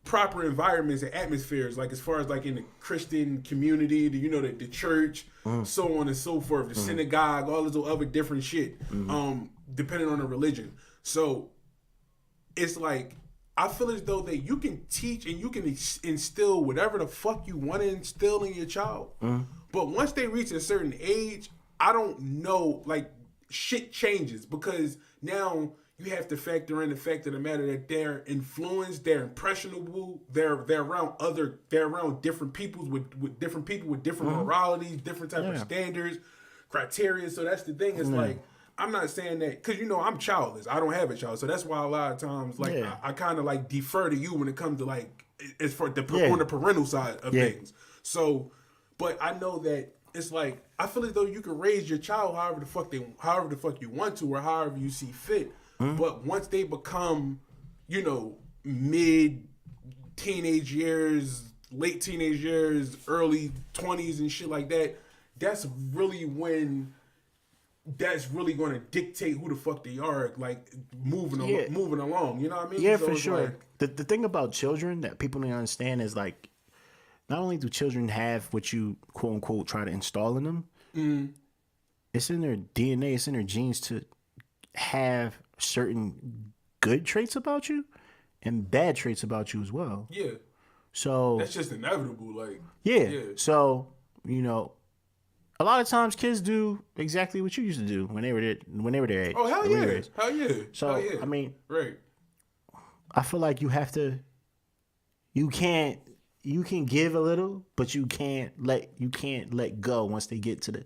proper environments and atmospheres, like as far as like in the Christian community, the church, so on and so forth, the synagogue, all this other different shit, depending on the religion. So it's like I feel as though that you can teach and you can instill whatever the fuck you want to instill in your child. But once they reach a certain age, I don't know, like shit changes because now you have to factor in the fact of the matter that they're influenced, they're impressionable, they're around different peoples with different people with different moralities, different type of standards, criteria. So that's the thing. It's like I'm not saying that because I'm childless. I don't have a child, so that's why a lot of times like I kind of like defer to you when it comes to like it's for the on the parental side of things. So, but I know that it's like I feel as though you can raise your child however the fuck you want to or however you see fit. But once they become, mid teenage years, late teenage years, early 20s and shit like that, that's really when that's really going to dictate who the fuck they are, like moving along. You know what I mean? Yeah, so for sure. Like, the thing about children that people don't understand is like, not only do children have what you quote unquote try to install in them, it's in their DNA, it's in their genes to have certain good traits about you and bad traits about you as well. Yeah. So that's just inevitable. Like yeah. So a lot of times kids do exactly what you used to do when they were their age. Oh hell yeah, hell yeah. So hell yeah. I mean, right. I feel like you have to. You can give a little, but you can't let go once they get to the.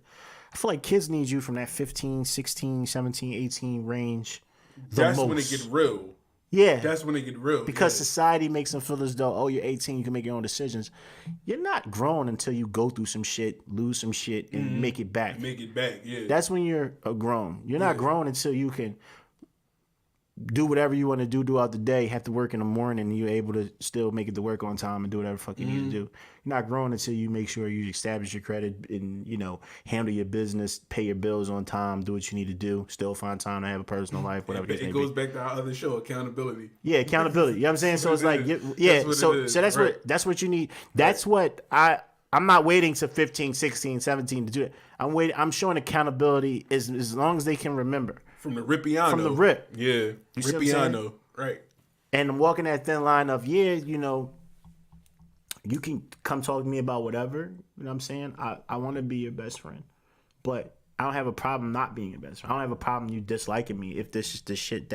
I feel like kids need you from that 15, 16, 17, 18 range. That's when it get real. Yeah. That's when it get real. Because society makes them feel as though, oh, you're 18, you can make your own decisions. You're not grown until you go through some shit, lose some shit, and make it back. Make it back, yeah. That's when you're grown. You're not grown until you can do whatever you want to do throughout the day, have to work in the morning, and you're able to still make it to work on time and do whatever the fuck you need to do. You're not grown until you make sure you establish your credit and, handle your business, pay your bills on time, do what you need to do, still find time to have a personal life, whatever it goes back to our other show, accountability. Yeah, accountability. You know what I'm saying? So it's like, so that's what you need. That's what I'm not waiting to 15, 16, 17 to do it. I'm showing accountability as long as they can remember. From the Ripiano. From the rip. Yeah. Ripiano. Right. And walking that thin line of, you can come talk to me about whatever. You know what I'm saying? I want to be your best friend. But I don't have a problem not being your best friend. I don't have a problem you disliking me if this is the shit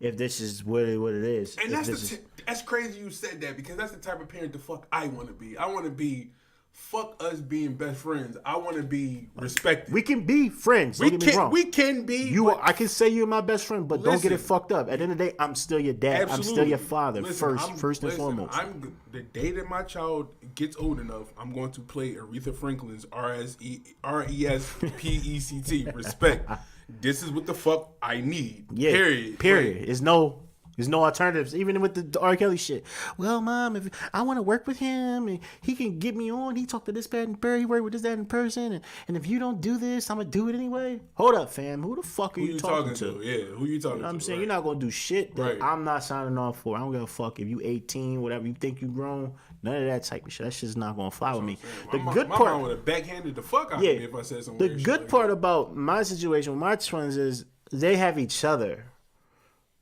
if this is what it is. And that's crazy you said that because that's the type of parent the fuck I want to be. I want to be fuck us being best friends. I want to be respected. We can be friends. Don't get me wrong. We can be. I can say you're my best friend, but don't get it fucked up. At the end of the day, I'm still your dad. Absolutely. I'm still your father. First and foremost. The day that my child gets old enough, I'm going to play Aretha Franklin's RESPECT. Respect. This is what the fuck I need. Yeah. Period. Period. It's no There's no alternatives, even with the R. Kelly shit. Well, mom, if I want to work with him and he can get me on, he talked to this bad and bird, he worked with this, that in person, and if you don't do this, I'm gonna do it anyway. Hold up, fam. Who the fuck are you talking to? Yeah, who you talking to? You know what I'm saying? Right. You're not gonna do shit that Right. I'm not signing off for. I don't give a fuck if you 18, whatever you think you grown. None of that type of shit. That shit's not gonna fly with me. The good my part, mom would have backhanded the fuck out yeah. of me if I said something. The weird good shit like part that. about my situation with my twins is they have each other,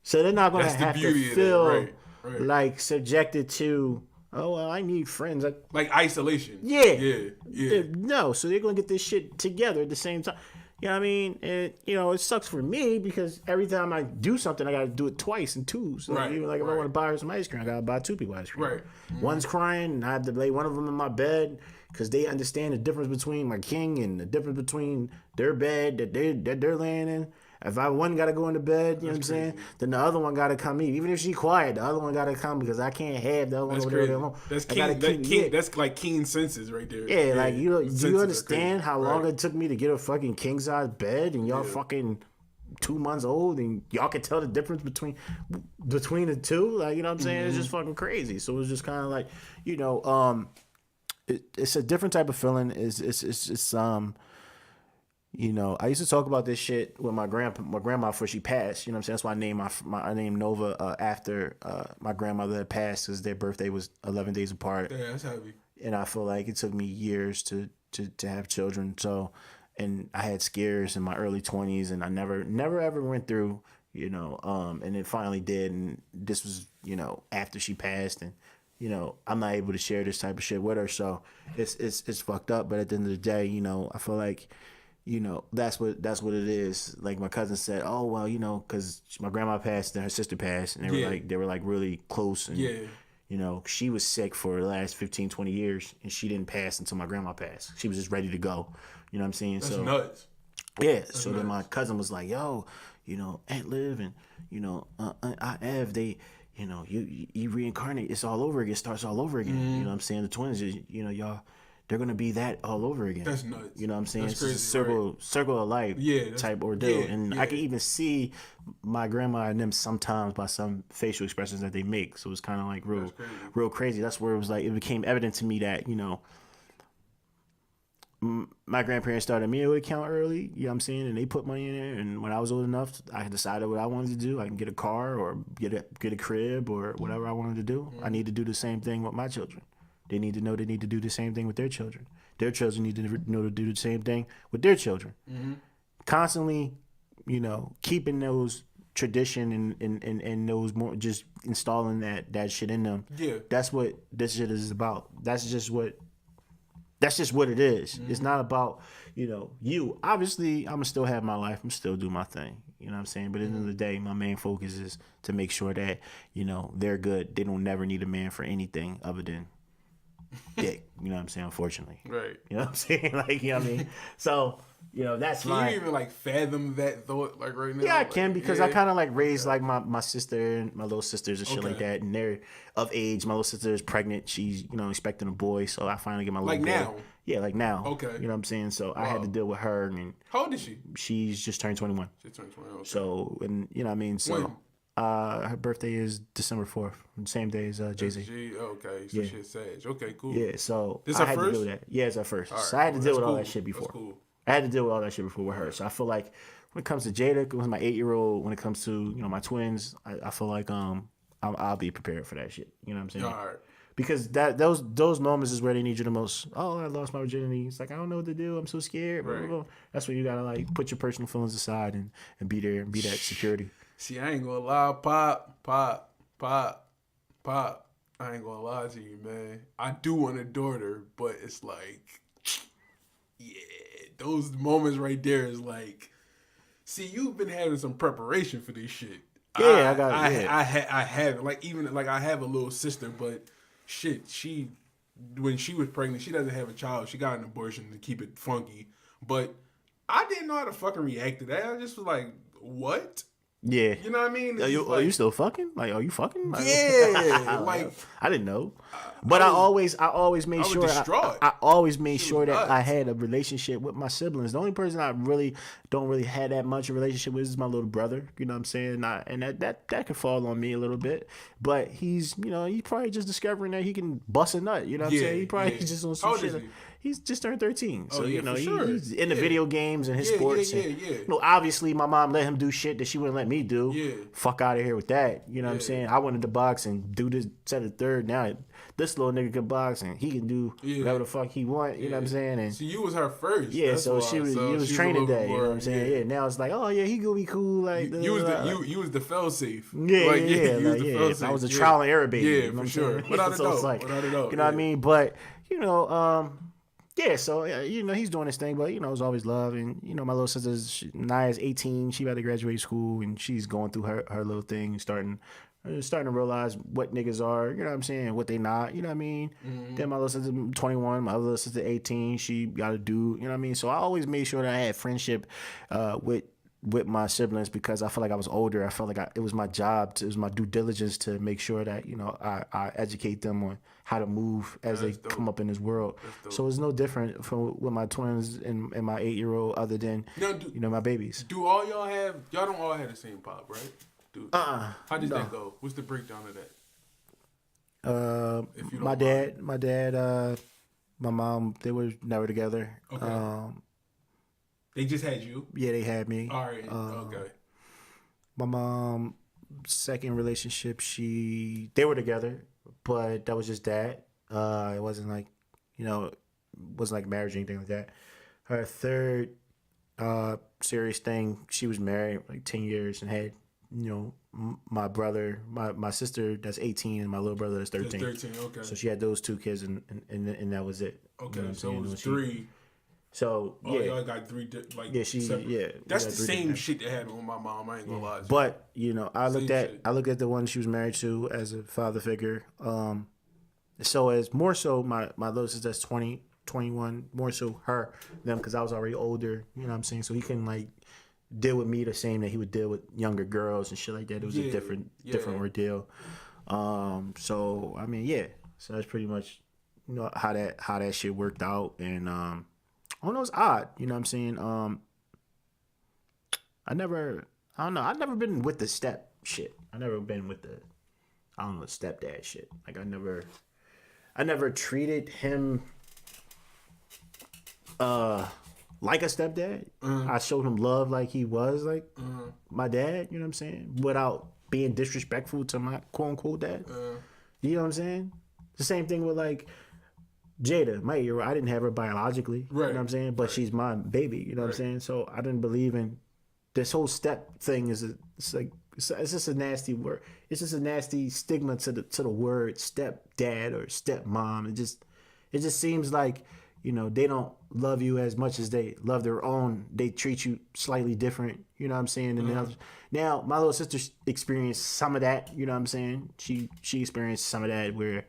so they're not gonna That's the have beauty to of feel that. Right. like subjected to. Oh well, I need friends. Like isolation. Yeah. Yeah. No, so they're gonna get this shit together at the same time. You know what I mean? It sucks for me because every time I do something, I gotta do it twice in twos. So Right, even like if I right. want to buy her some ice cream, I gotta buy two people ice cream. Right. One's crying, and I have to lay one of them in my bed because they understand the difference between my king and the difference between their bed that they're laying in. If one gotta go into bed, you know what I'm saying? Then the other one gotta come eat. Even if she quiet, the other one gotta come because I can't have the other one That's over there crazy. alone. That's I gotta keen. keep- yeah. That's like keen senses right there. Yeah, like do Senses you are understand crazy. how long Right. it took me to get a fucking king size bed, and y'all fucking 2 months old, and y'all can tell the difference between the two? Like, you know what I'm saying? It's just fucking crazy. So it's just kind of like, it's a different type of feeling. It's I used to talk about this shit with my grandma before she passed. You know what I'm saying? That's why I named Nova after my grandmother that passed because their birthday was 11 days apart. Yeah, that's heavy. And I feel like it took me years to have children. So, and I had scares in my early 20s, and I never ever went through, and it finally did. And this was, after she passed, and I'm not able to share this type of shit with her. So it's fucked up. But at the end of the day, I feel like, that's what it is. Like my cousin said, oh well, because my grandma passed and her sister passed, and they were like really close, and she was sick for the last 15, 20 years, and she didn't pass until my grandma passed. She was just ready to go. You know what I'm saying? That's nuts. Yeah. That's so nuts. then my cousin was like, yo, Aunt Liv and, Aunt Ev, they, you reincarnate. It's all over again. It starts all over again. You know what I'm saying? The twins, y'all, they're going to be that all over again. That's nuts. You know what I'm saying? That's It's crazy, a circle of life type ordeal. And I can even see my grandma and them sometimes by some facial expressions that they make. So it's kind of like real crazy. That's where it was like, it became evident to me that, my grandparents started me with account early, you know what I'm saying? And they put money in there. And when I was old enough, I decided what I wanted to do. I can get a car or get a crib or whatever I wanted to do. I need to do the same thing with my children. They need to know they need to do the same thing with their children. Their children need to know to do the same thing with their children. Constantly, keeping those tradition and those more, just installing that shit in them. Yeah. That's what this shit is about. That's just what it is. It's not about, you. Obviously, I'm going to still have my life. I'm still do my thing. You know what I'm saying? But at the end of the day, my main focus is to make sure that, they're good. They don't never need a man for anything other than dick. You know what I'm saying? Unfortunately. Right. You know what I'm saying? Like, you know what I mean? So, that's Can you even like fathom that thought like right now? Yeah, I like, can because I kind of like raised like my sister and my little sisters and shit like Okay. that, and they're of age. My little sister is pregnant; she's expecting a boy, so I finally get my little Like boy. now? Yeah, like now. Okay. You know what I'm saying? So I had to deal with her, and How old is she? she's just turned 21. She turned 20. Okay. So, and you know what I mean? So When? her birthday is December 4th, same day as Jay-Z. Okay, so she's Sag. Okay, cool. Yeah, so This I her had to first? deal with that. Yeah, it's her first. All right, So I had to cool. deal That's with all cool. that shit before. That's cool. I had to deal with all that shit before with her. So I feel like when it comes to Jada, with my 8-year-old, when it comes to my twins, I feel like I'll be prepared for that shit. You know what I'm saying? All right. Because those moments is where they need you the most. Oh, I lost my virginity. It's like I don't know what to do. I'm so scared. Blah, blah, blah. That's when you gotta like put your personal feelings aside and be there and be that security. See, I ain't gonna lie, Pop. I ain't gonna lie to you, man. I do want a daughter, but it's like, yeah, those moments right there is like, see, you've been having some preparation for this shit. Yeah, I have like even like I have a little sister, but shit, when she was pregnant, she doesn't have a child. She got an abortion to keep it funky, but I didn't know how to fucking react to that. I just was like, what? Yeah. You know what I mean? It's Are just you still fucking? Like, are you fucking? Like, yeah, like I didn't know. But I always made sure distraught. I always made Shit sure was that I nuts. had a relationship with my siblings. The only person I really don't really have that much a relationship with is my little brother. You know what I'm saying? And that could fall on me a little bit. But he's he's probably just discovering that he can bust a nut. You know what I'm saying? He probably just on some How old shit. is he? He's just turned 13. So, yeah, for sure. he's into Yeah. video games and his Yeah, sports. yeah, and, yeah. obviously my mom let him do shit that she wouldn't let me do. Yeah. Fuck out of here with that. You know what I'm saying? I wanted to box and do this set of third. Now this little nigga can box and he can do whatever the fuck he want. You know what I'm saying? And So you was her first. yeah, That's so why. it was she's a training little day. You know what I'm more- saying? Yeah. Now it's like, oh yeah, he gonna be cool. Like You was the fail safe. Yeah, like, yeah, you was like, the yeah. fail I safe. was a trial and error baby. Yeah, you know for what I'm sure. saying? Without a So doubt. it's like, Without a doubt. you know what I mean? But yeah, so he's doing his thing, but it's always love, and my little sister Naya's 18, she about to graduate school, and she's going through her little thing, starting to realize what niggas are, you know what I'm saying, what they not, you know what I mean. Then my little sister 21, my other little sister 18, she got a dude, you know what I mean. So I always made sure that I had friendship with my siblings because I felt like I was older. I felt like it was my job, it was my due diligence to make sure that I educate them on how to move as they come up in this world. So it's no different from with my twins and my 8-year-old, other than Now, my babies. Do all y'all don't all have the same pop, right? How does that go? What's the breakdown of that? If you don't My dad, my mom, they were never together. Okay. They just had you. Yeah, they had me. All right. Okay. My mom, second relationship, they were together, but that was just that. It wasn't like, wasn't like marriage or anything like that. Her third serious thing, she was married like 10 years and had, my brother, my sister that's 18 and my little brother that's 13. That's 13, okay. So she had those two kids and that was it. Okay, You know what I'm so saying? it When was she- 3. So Oh, yeah, y'all got 3 Yeah, she- separate. yeah, we That's got the 3 same different- shit that happened with my mom. I ain't gonna lie. To you. but I looked shit. at the one she was married to as a father figure. So as more so my little sister that's 20, 21, more so them because I was already older. You know what I'm saying? So he couldn't like deal with me the same that he would deal with younger girls and shit like that. It was a different ordeal. So I mean, yeah. So that's pretty much how that shit worked out, and I don't know, it's odd. You know what I'm saying? I don't know. I've never been with the step shit. I never been with the stepdad shit. Like I never treated him like a stepdad. I showed him love like he was like my dad, you know what I'm saying? Without being disrespectful to my quote unquote dad. You know what I'm saying? The same thing with like Jada, my 8-year-old. I didn't have her biologically. Right. You know what I'm saying? But she's my baby, you know what I'm saying? So I didn't believe in this whole step thing it's just a nasty word. It's just a nasty stigma to the word stepdad or stepmom. It just seems like, they don't love you as much as they love their own. They treat you slightly different, you know what I'm saying? And others. Now, my little sister experienced some of that, you know what I'm saying? She experienced some of that where,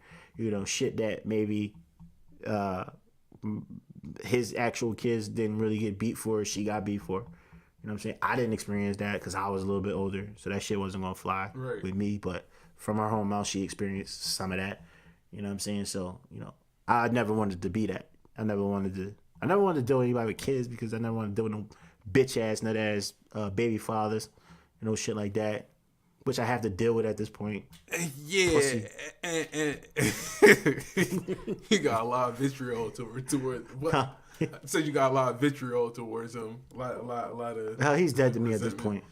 shit that maybe his actual kids didn't really get beat for, she got beat for. You know what I'm saying? I didn't experience that because I was a little bit older, so that shit wasn't gonna fly with me. But from her home out, she experienced some of that. You know what I'm saying? So I never wanted to be that. I never wanted to deal with anybody with kids because I never wanted to deal with no bitch ass, nut ass baby fathers, shit like that, which I have to deal with at this point. Yeah, Pussy. and he got a lot of vitriol toward what? Huh. So you got a lot of vitriol towards him. A lot of. Hell, he's dead to me at this resentment. point.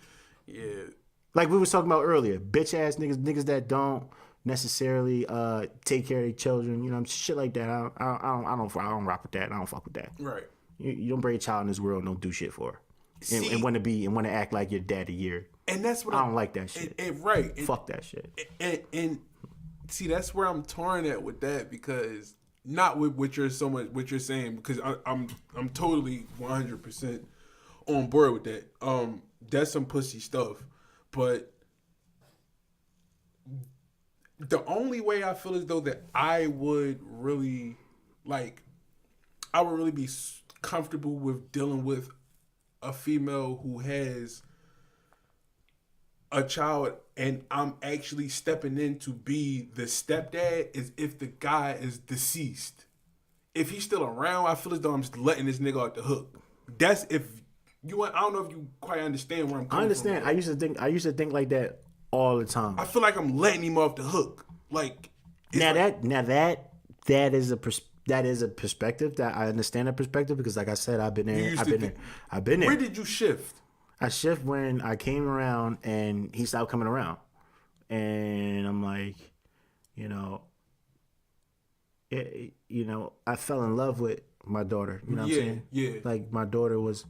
Yeah. Like we was talking about earlier, bitch ass niggas that don't necessarily take care of their children, shit like that. I don't rock with that. I don't fuck with that. Right. You don't bring a child in this world and don't do shit for her. See, and want to act like your dad a year. And that's what I don't like that shit. Right. Fuck that shit. And see, that's where I'm torn at with that because not with what you're saying because I'm totally 100% on board with that. That's some pussy stuff, but the only way I feel as though that I would really be comfortable with dealing with a female who has a child and I'm actually stepping in to be the stepdad is if the guy is deceased. If he's still around, I feel as though I'm just letting this nigga off the hook. That's if you. I don't know if you quite understand where I'm coming I understand. from. I used to think like that all the time. I feel like I'm letting him off the hook. Like that is a perspective that I understand that perspective because like I said, I've been there. I've been there. Where did you shift? I shift when I came around and he stopped coming around, and I'm like, you know, I fell in love with my daughter. You know what I'm saying? Yeah. Like my daughter was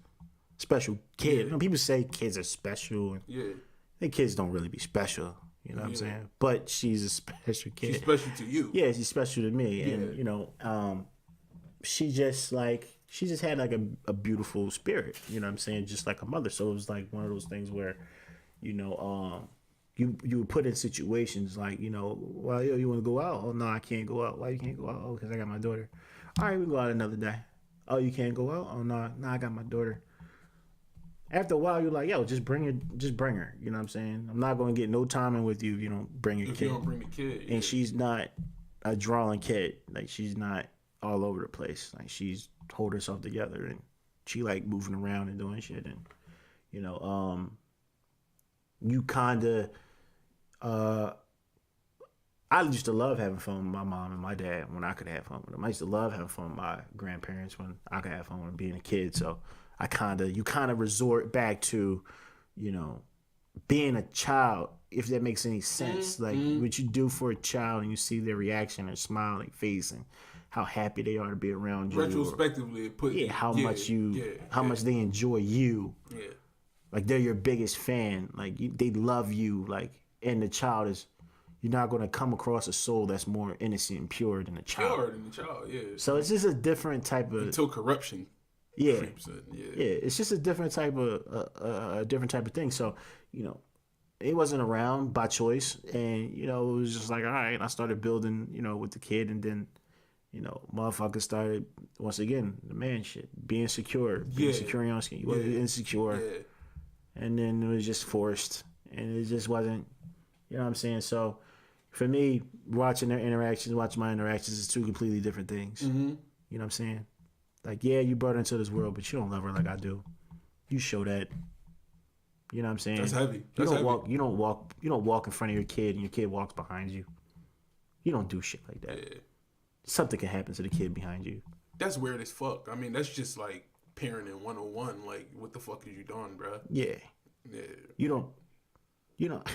special kid. Yeah. You know, people say kids are special, and the kids don't really be special. You know what I'm saying? But she's a special kid. She's special to you. Yeah, she's special to me, and she just had like a beautiful spirit. You know what I'm saying? Just like a mother. So it was like one of those things where, you were put in situations like, well, yo, you want to go out? Oh no, I can't go out. Why you can't go out? Oh, because I got my daughter. All right, we can go out another day. Oh, you can't go out? Oh no, I got my daughter. After a while, you're like, yo, just bring her. You know what I'm saying? I'm not going to get no timing with you if you don't bring your kid. If you don't bring the kid. And she's not a drawing kid. Like, she's not all over the place. Like, she's hold herself together. And she, like, moving around and doing shit. And, you kind of... I used to love having fun with my mom and my dad when I could have fun with them. I used to love having fun with my grandparents when I could have fun with them being a kid. So... you kind of resort back to, being a child, if that makes any sense. Like what you do for a child and you see their reaction, their smiling face, and how happy they are to be around you. Retrospectively, how much they enjoy you. Yeah. Like they're your biggest fan. Like they love you. Like, and the child is, you're not going to come across a soul that's more innocent and pure than a child. Yeah. So it's just a different type of... Until corruption. Yeah, it's just a different type of thing. So, it wasn't around by choice, and it was just like, all right. I started building, with the kid, and then, motherfuckers started once again the man shit, being secure in your own skin. You wasn't insecure, and then it was just forced, and it just wasn't. You know what I'm saying? So, for me, watching my interactions is two completely different things. Mm-hmm. You know what I'm saying? Like, yeah, you brought her into this world, but you don't love her like I do. You show that. You know what I'm saying? That's heavy. You don't walk in front of your kid and your kid walks behind you. You don't do shit like that. Yeah. Something can happen to the kid behind you. That's weird as fuck. I mean, that's just like parenting 101. Like, what the fuck is you doing, bro? Yeah. You don't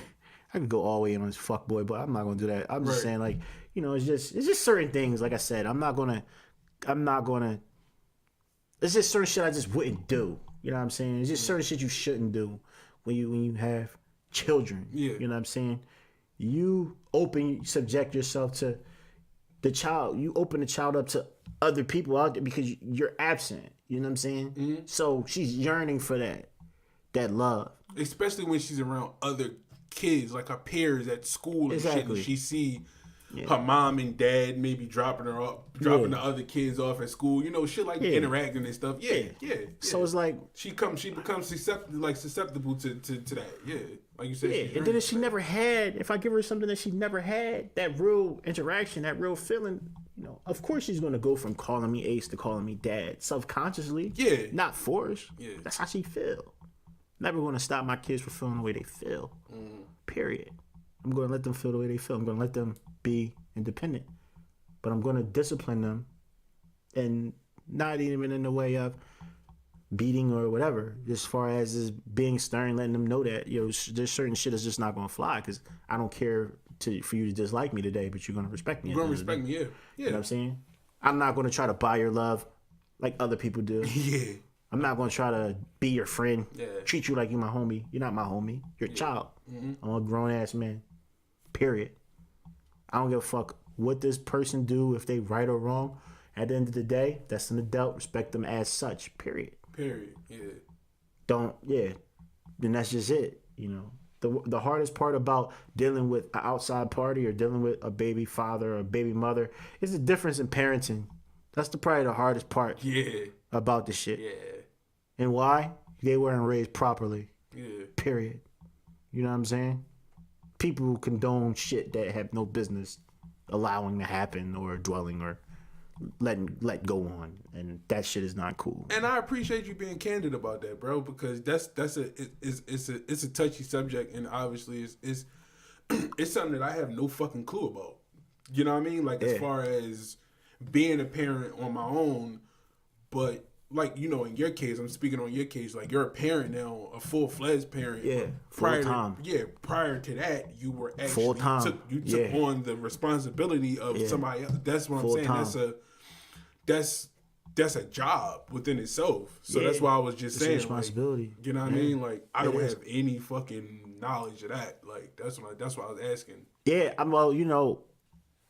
I could go all the way in on this fuck boy, but I'm not gonna do that. I'm just saying, like, it's just certain things. Like I said, I'm not gonna it's just certain shit I just wouldn't do. You know what I'm saying? It's just certain shit you shouldn't do when you have children. Yeah. You know what I'm saying? You subject yourself to the child. You open the child up to other people out there because you're absent. You know what I'm saying? Mm-hmm. So she's yearning for that love. Especially when she's around other kids, like her peers at school and shit. And she see her mom and dad maybe dropping the other kids off at school, shit like interacting and stuff. Yeah. So it's like she becomes susceptible to that. Yeah, like you said. Yeah, and then if I give her something that she never had, that real interaction, that real feeling, of course she's gonna go from calling me Ace to calling me Dad, self-consciously. Yeah, not forced. Yeah, that's how she feel. Never gonna stop my kids from feeling the way they feel. Period. I'm gonna let them feel the way they feel. I'm gonna let them be independent, but I'm going to discipline them, and not even in the way of beating or whatever. As far as being stern, letting them know that there's certain shit that's just not going to fly because I don't care for you to dislike me today, but you're going to respect me. You're going to respect me, yeah. You know what I'm saying? I'm not going to try to buy your love like other people do. Yeah. I'm not going to try to be your friend. Yeah. Treat you like you're my homie. You're not my homie. You're a child. Mm-hmm. I'm a grown ass man. Period. I don't give a fuck what this person do, if they right or wrong. At the end of the day, that's an adult. Respect them as such. Period. Yeah. Then that's just it. The hardest part about dealing with an outside party or dealing with a baby father or a baby mother is the difference in parenting. That's probably the hardest part. Yeah. About this shit. Yeah. And why? They weren't raised properly. Yeah. Period. You know what I'm saying? People condone shit that have no business allowing to happen or dwelling or let go on, and that shit is not cool. And I appreciate you being candid about that, bro, because it's a touchy subject, and obviously it's it's something that I have no fucking clue about. You know what I mean? Like as far as being a parent on my own, but like, you know, in your case, I'm speaking on your case, like you're a parent now, a full-fledged parent. Yeah, full time. Prior to that, you were actually Full time. You took on the responsibility of somebody else. That's what Full I'm saying. time. That's a job within itself. So that's why I was just saying, responsibility. Like, you know what I mean? Like I don't have any fucking knowledge of that. Like that's why I was asking. Yeah, well, you know,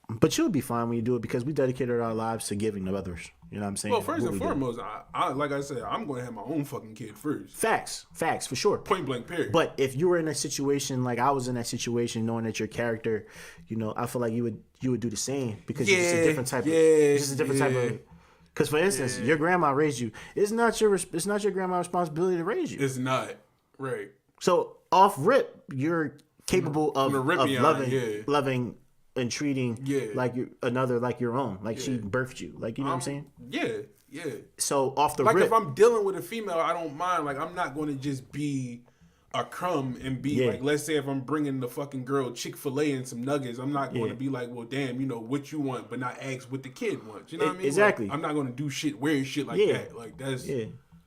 but you'll be fine when you do it because we dedicated our lives to giving to others. You know what I'm saying? Well, first and foremost, I like I said, I'm going to have my own fucking kid first. Facts, for sure. Point blank, period. But if you were in a situation like I was in that situation, knowing that your character, you know, I feel like you would do the same because you're just a different type of. Because for instance, your grandma raised you. It's not your grandma's responsibility to raise you. It's not, right? So off rip, you're capable of loving and treating like another like your own, like she birthed you, like you know what I'm saying? Yeah. So off the like rip, if I'm dealing with a female, I don't mind. Like I'm not going to just be a crumb and be like, let's say if I'm bringing the fucking girl Chick-fil-A and some nuggets, I'm not going to be like, well, damn, you know what you want, but not ask what the kid wants. You know what I mean? Exactly. Like, I'm not going to do weird shit like that. Like that's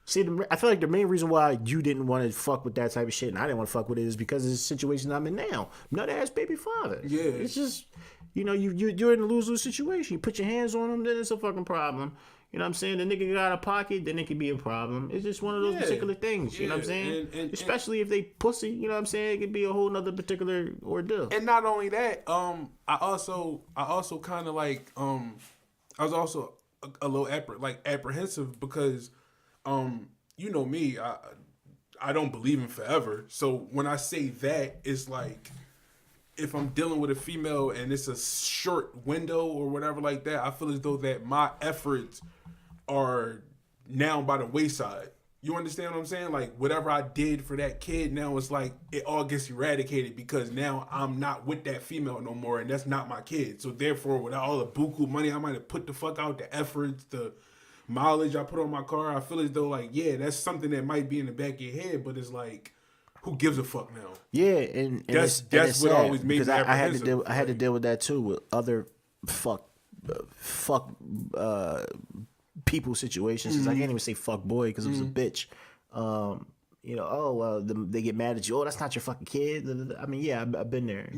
See, I feel like the main reason why you didn't want to fuck with that type of shit and I didn't want to fuck with it is because of the situation I'm in now. Nut ass baby father. Yeah. It's just, you know, you're in a lose-lose situation. You put your hands on them, then it's a fucking problem. You know what I'm saying? The nigga got a pocket, then it could be a problem. It's just one of those particular things. You know what I'm saying? Especially if they pussy, you know what I'm saying? It could be a whole nother particular ordeal. And not only that, I also kind of like, I was also a little apprehensive because, you know me, I don't believe in forever. So when I say that, it's like if I'm dealing with a female and it's a short window or whatever like that, I feel as though that my efforts are now by the wayside. You understand what I'm saying? Like whatever I did for that kid, now it's like it all gets eradicated because now I'm not with that female no more, and that's not my kid. So therefore, without all the buku money I might have put the fuck out, the efforts, the mileage I put on my car, I feel as though like, yeah, that's something that might be in the back of your head, but it's like, who gives a fuck now? Yeah, and that's what always made me apprehensive. I had to deal with that too with other fuck people situations. I can't even say fuck boy because it was a bitch. You know, they get mad at you. Oh, that's not your fucking kid. I mean, yeah, I've been there,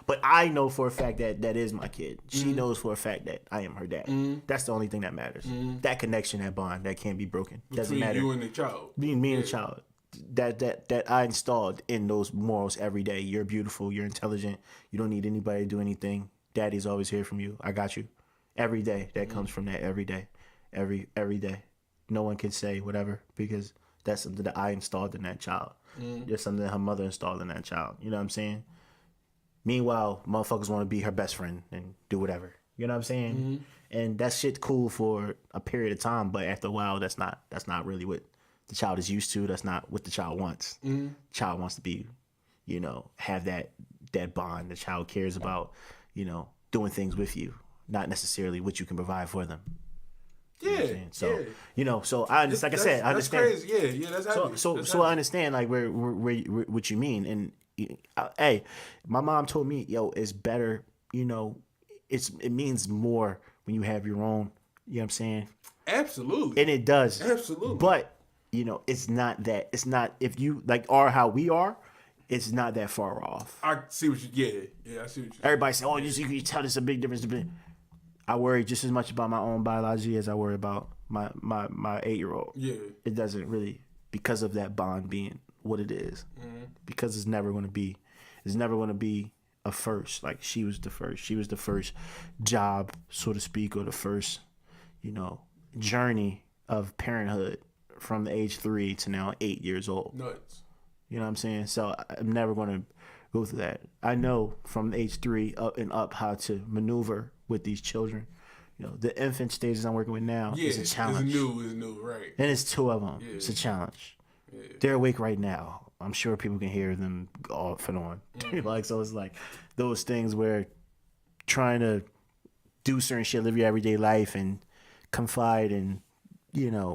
but I know for a fact that is my kid. She knows for a fact that I am her dad. That's the only thing that matters. That connection, that bond, that can't be broken. Doesn't matter. You and the child. Me and the child. That I installed in those morals every day. You're beautiful. You're intelligent. You don't need anybody to do anything. Daddy's always here from you. I got you. Every day. That comes from that. Every day. Every day. No one can say whatever because that's something that I installed in that child. There's something that her mother installed in that child. You know what I'm saying? Meanwhile, motherfuckers want to be her best friend and do whatever. You know what I'm saying? And that shit cool for a period of time, but after a while, that's not really what the child is used to. That's not what the child wants. The child wants to be, you know, have that bond. The child cares about, you know, doing things with you, not necessarily what you can provide for them. You know, so I understand. Like I said, I understand. That's crazy. Yeah, that's heavy. So I understand like where what you mean. And hey, my mom told me, yo, it's better. You know, it means more when you have your own. You know what I'm saying? Absolutely. And it does. Absolutely. But you know, it's not that. It's not if you like are how we are. It's not that far off. I see what you. Yeah, I see what you. Everybody say, oh, you tell there's a big difference. I worry just as much about my own biology as I worry about my 8-year-old. Yeah. It doesn't really, because of that bond being what it is. Because it's never going to be a first. Like she was the first. She was the first job, so to speak, or the first, you know, journey of parenthood from the age 3 to now 8 years old. Nuts. You know what I'm saying? So I'm never going to go through that. I know from age 3 up and up how to maneuver with these children. You know, the infant stages I'm working with now is a challenge. It's new, right? And it's 2 of them. Yeah. It's a challenge. Yeah. They're awake right now. I'm sure people can hear them off and on. Like, so it's like those things where trying to do certain shit, live your everyday life, and confide and,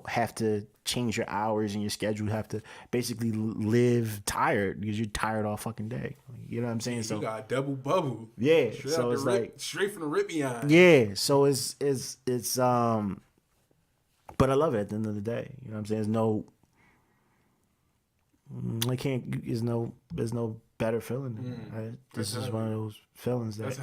have to change your hours and your schedule, have to basically live tired because you're tired all fucking day. You know what I'm saying? You got a double bubble. Yeah, Straight so out it's the like straight from the rip behind. yeah, so it's but I love it at the end of the day. You know what I'm saying? There's no better feeling than that. This is one of those feelings that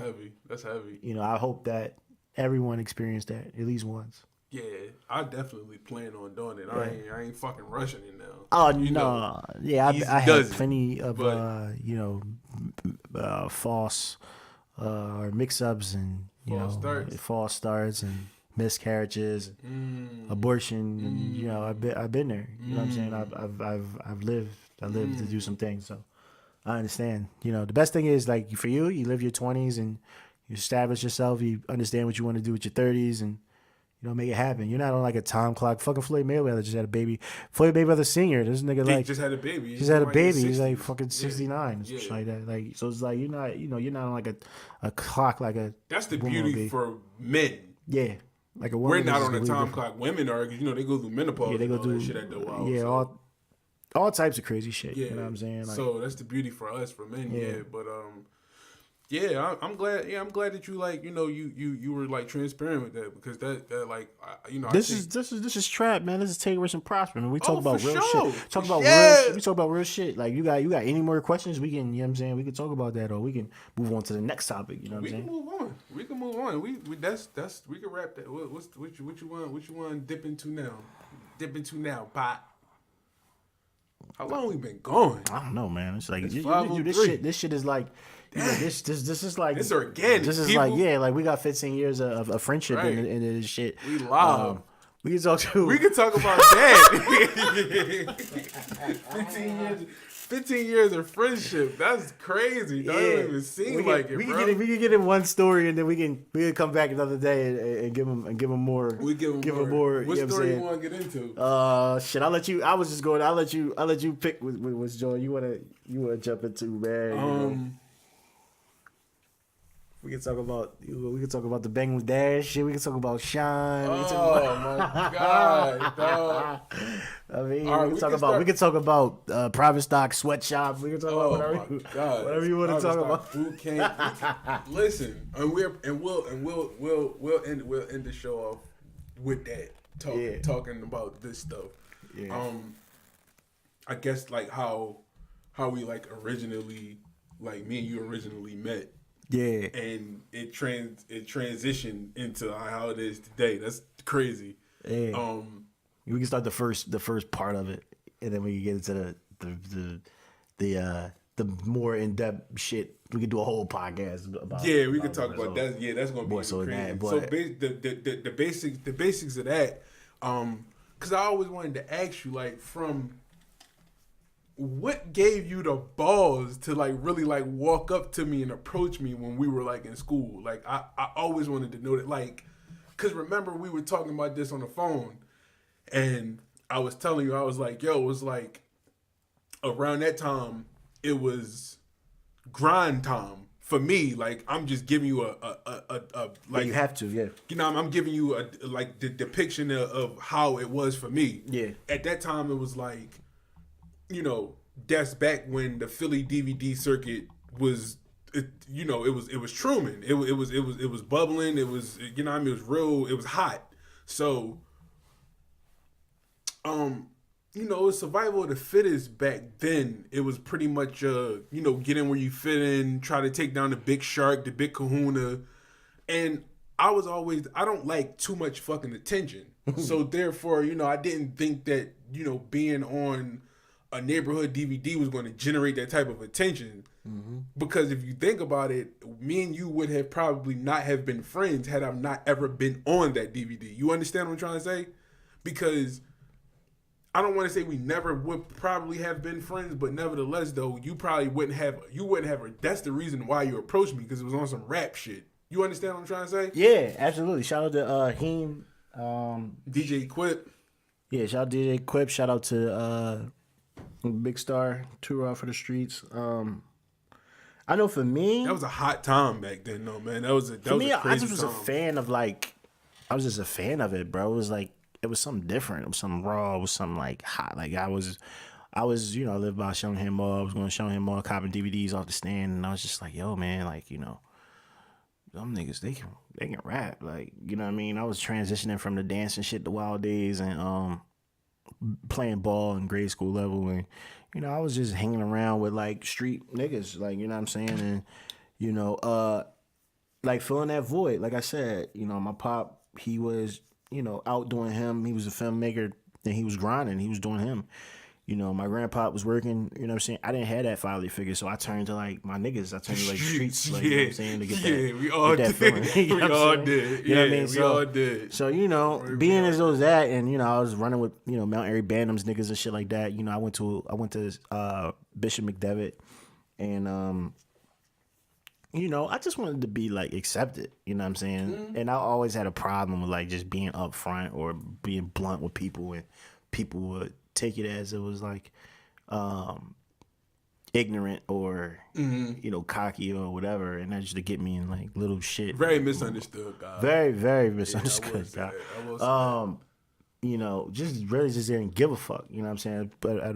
That's heavy. I hope that everyone experienced that at least once. Yeah, I definitely plan on doing it. I ain't fucking rushing it now. Oh no, yeah, I had plenty of false or mix-ups and false starts and miscarriages, abortion. And, I've been there. You know what I'm saying? I've lived to do some things, so I understand. The best thing is like for you live your 20s and you establish yourself. You understand what you want to do with your 30s and. Make it happen. You're not on like a time clock. Fucking Floyd Mayweather just had a baby. Floyd Mayweather Senior. This nigga he just had a baby. Just had a baby. He's like fucking 69, shit like that. Like so, it's like you're not on like a clock like a. That's the beauty for men. Yeah, like a woman. We're not on a time clock. Women are, because they go through menopause. Yeah, they go through shit at the wild. Yeah, so. all types of crazy shit. Yeah, you know what I'm saying? Like, so that's the beauty for us, for men. Yeah, but yeah, I'm glad. Yeah, I'm glad that you you were like transparent with that because that like this is trap, man. This is Take Rich and Prosper. And we talk about real shit. We talk about real shit. Like you got any more questions? We can, what I'm saying, we can talk about that, or we can move on to the next topic. You know what I'm saying? We can move on. We can wrap that. What you want to dip into now, Pot? How long we been going? I don't know, man. It's like this shit is like. This is like it's organic. This is people. Like we got 15 years of friendship in this shit. We live. We can talk about that. 15 years of friendship. That's crazy. That don't even seem like it, bro. We can get in one story and then we can come back another day and give them more. We give them more. What story you want to get into? Shit. I'll let you pick which story you wanna jump into, man. We can talk about the Bangladesh shit. We can talk about Sean. My god, dog. I mean, we can talk about private stock sweatshops. We can talk about whatever you want to talk about. Boot camp. Listen, we'll end the show off with that talking about this stuff. Yeah. I guess like how we like originally, like me and you originally met. Yeah, and it transitioned into how it is today. That's crazy. Yeah. We can start the first part of it, and then we can get into the more in depth shit. We could do a whole podcast about. Yeah, we could talk about that. Yeah, that's gonna be crazy. The basics of that. Because I always wanted to ask you, like, what gave you the balls to like really like walk up to me and approach me when we were like in school? Like I always wanted to know that, like, cause remember we were talking about this on the phone and I was telling you, I was like, yo, it was like around that time it was grind time for me. Like I'm just giving you a like, you have to, yeah. I'm giving you like the depiction of how it was for me. Yeah. At that time it was like, that's back when the Philly DVD circuit was, it was Truman. It was bubbling. It was, it was real. It was hot. So, it was survival of the fittest back then. It was pretty much, get in where you fit in, try to take down the big shark, the big kahuna. And I don't like too much fucking attention. So therefore, I didn't think that, being on a neighborhood DVD was going to generate that type of attention. Mm-hmm. Because if you think about it, me and you would have probably not have been friends had I not ever been on that DVD. You understand what I'm trying to say? Because I don't want to say we never would probably have been friends, but nevertheless, though, you wouldn't have. That's the reason why you approached me, because it was on some rap shit. You understand what I'm trying to say? Yeah, absolutely. Shout out to Heem, DJ Quip. Yeah, shout out to DJ Quip. Shout out to Big Star, Too Raw for the Streets. I know for me, That was a hot time back then, though, man. That was a for me, I crazy just was a time. fan of like, I was just a fan of it, bro. It was like it was something different. It was something raw. It was something like hot. Like I was, I lived by Showing Mall. I was going to Showing Mall, copping DVDs off the stand, and I was just like, yo, man, like them niggas, they can rap, like you know what I mean. I was transitioning from the dancing shit, the wild days, and playing ball in grade school level, and I was just hanging around with like street niggas, like you know what I'm saying, and you know, like filling that void. Like I said, my pop, he was out doing him. He was a filmmaker, and he was grinding. He was doing him. My grandpa was working, you know what I'm saying? I didn't have that fatherly figure, so I turned to like my niggas. I turned to like streets, like you know what I'm saying, to get that. We all get that did. feeling. You know We what I'm all saying? did. You know what I mean? We all did. So, being as though as that, and I was running with, Mount Airy Bantams niggas and shit like that. I went to Bishop McDevitt, and I just wanted to be like accepted, you know what I'm saying? Mm-hmm. And I always had a problem with like just being upfront or being blunt with people, and people would take it as it was like ignorant or cocky or whatever, and that just to get me in like little shit. Very misunderstood, guy. Very, very I misunderstood. will say God. that. I will say that. Just really just didn't give a fuck, you know what I'm saying? But at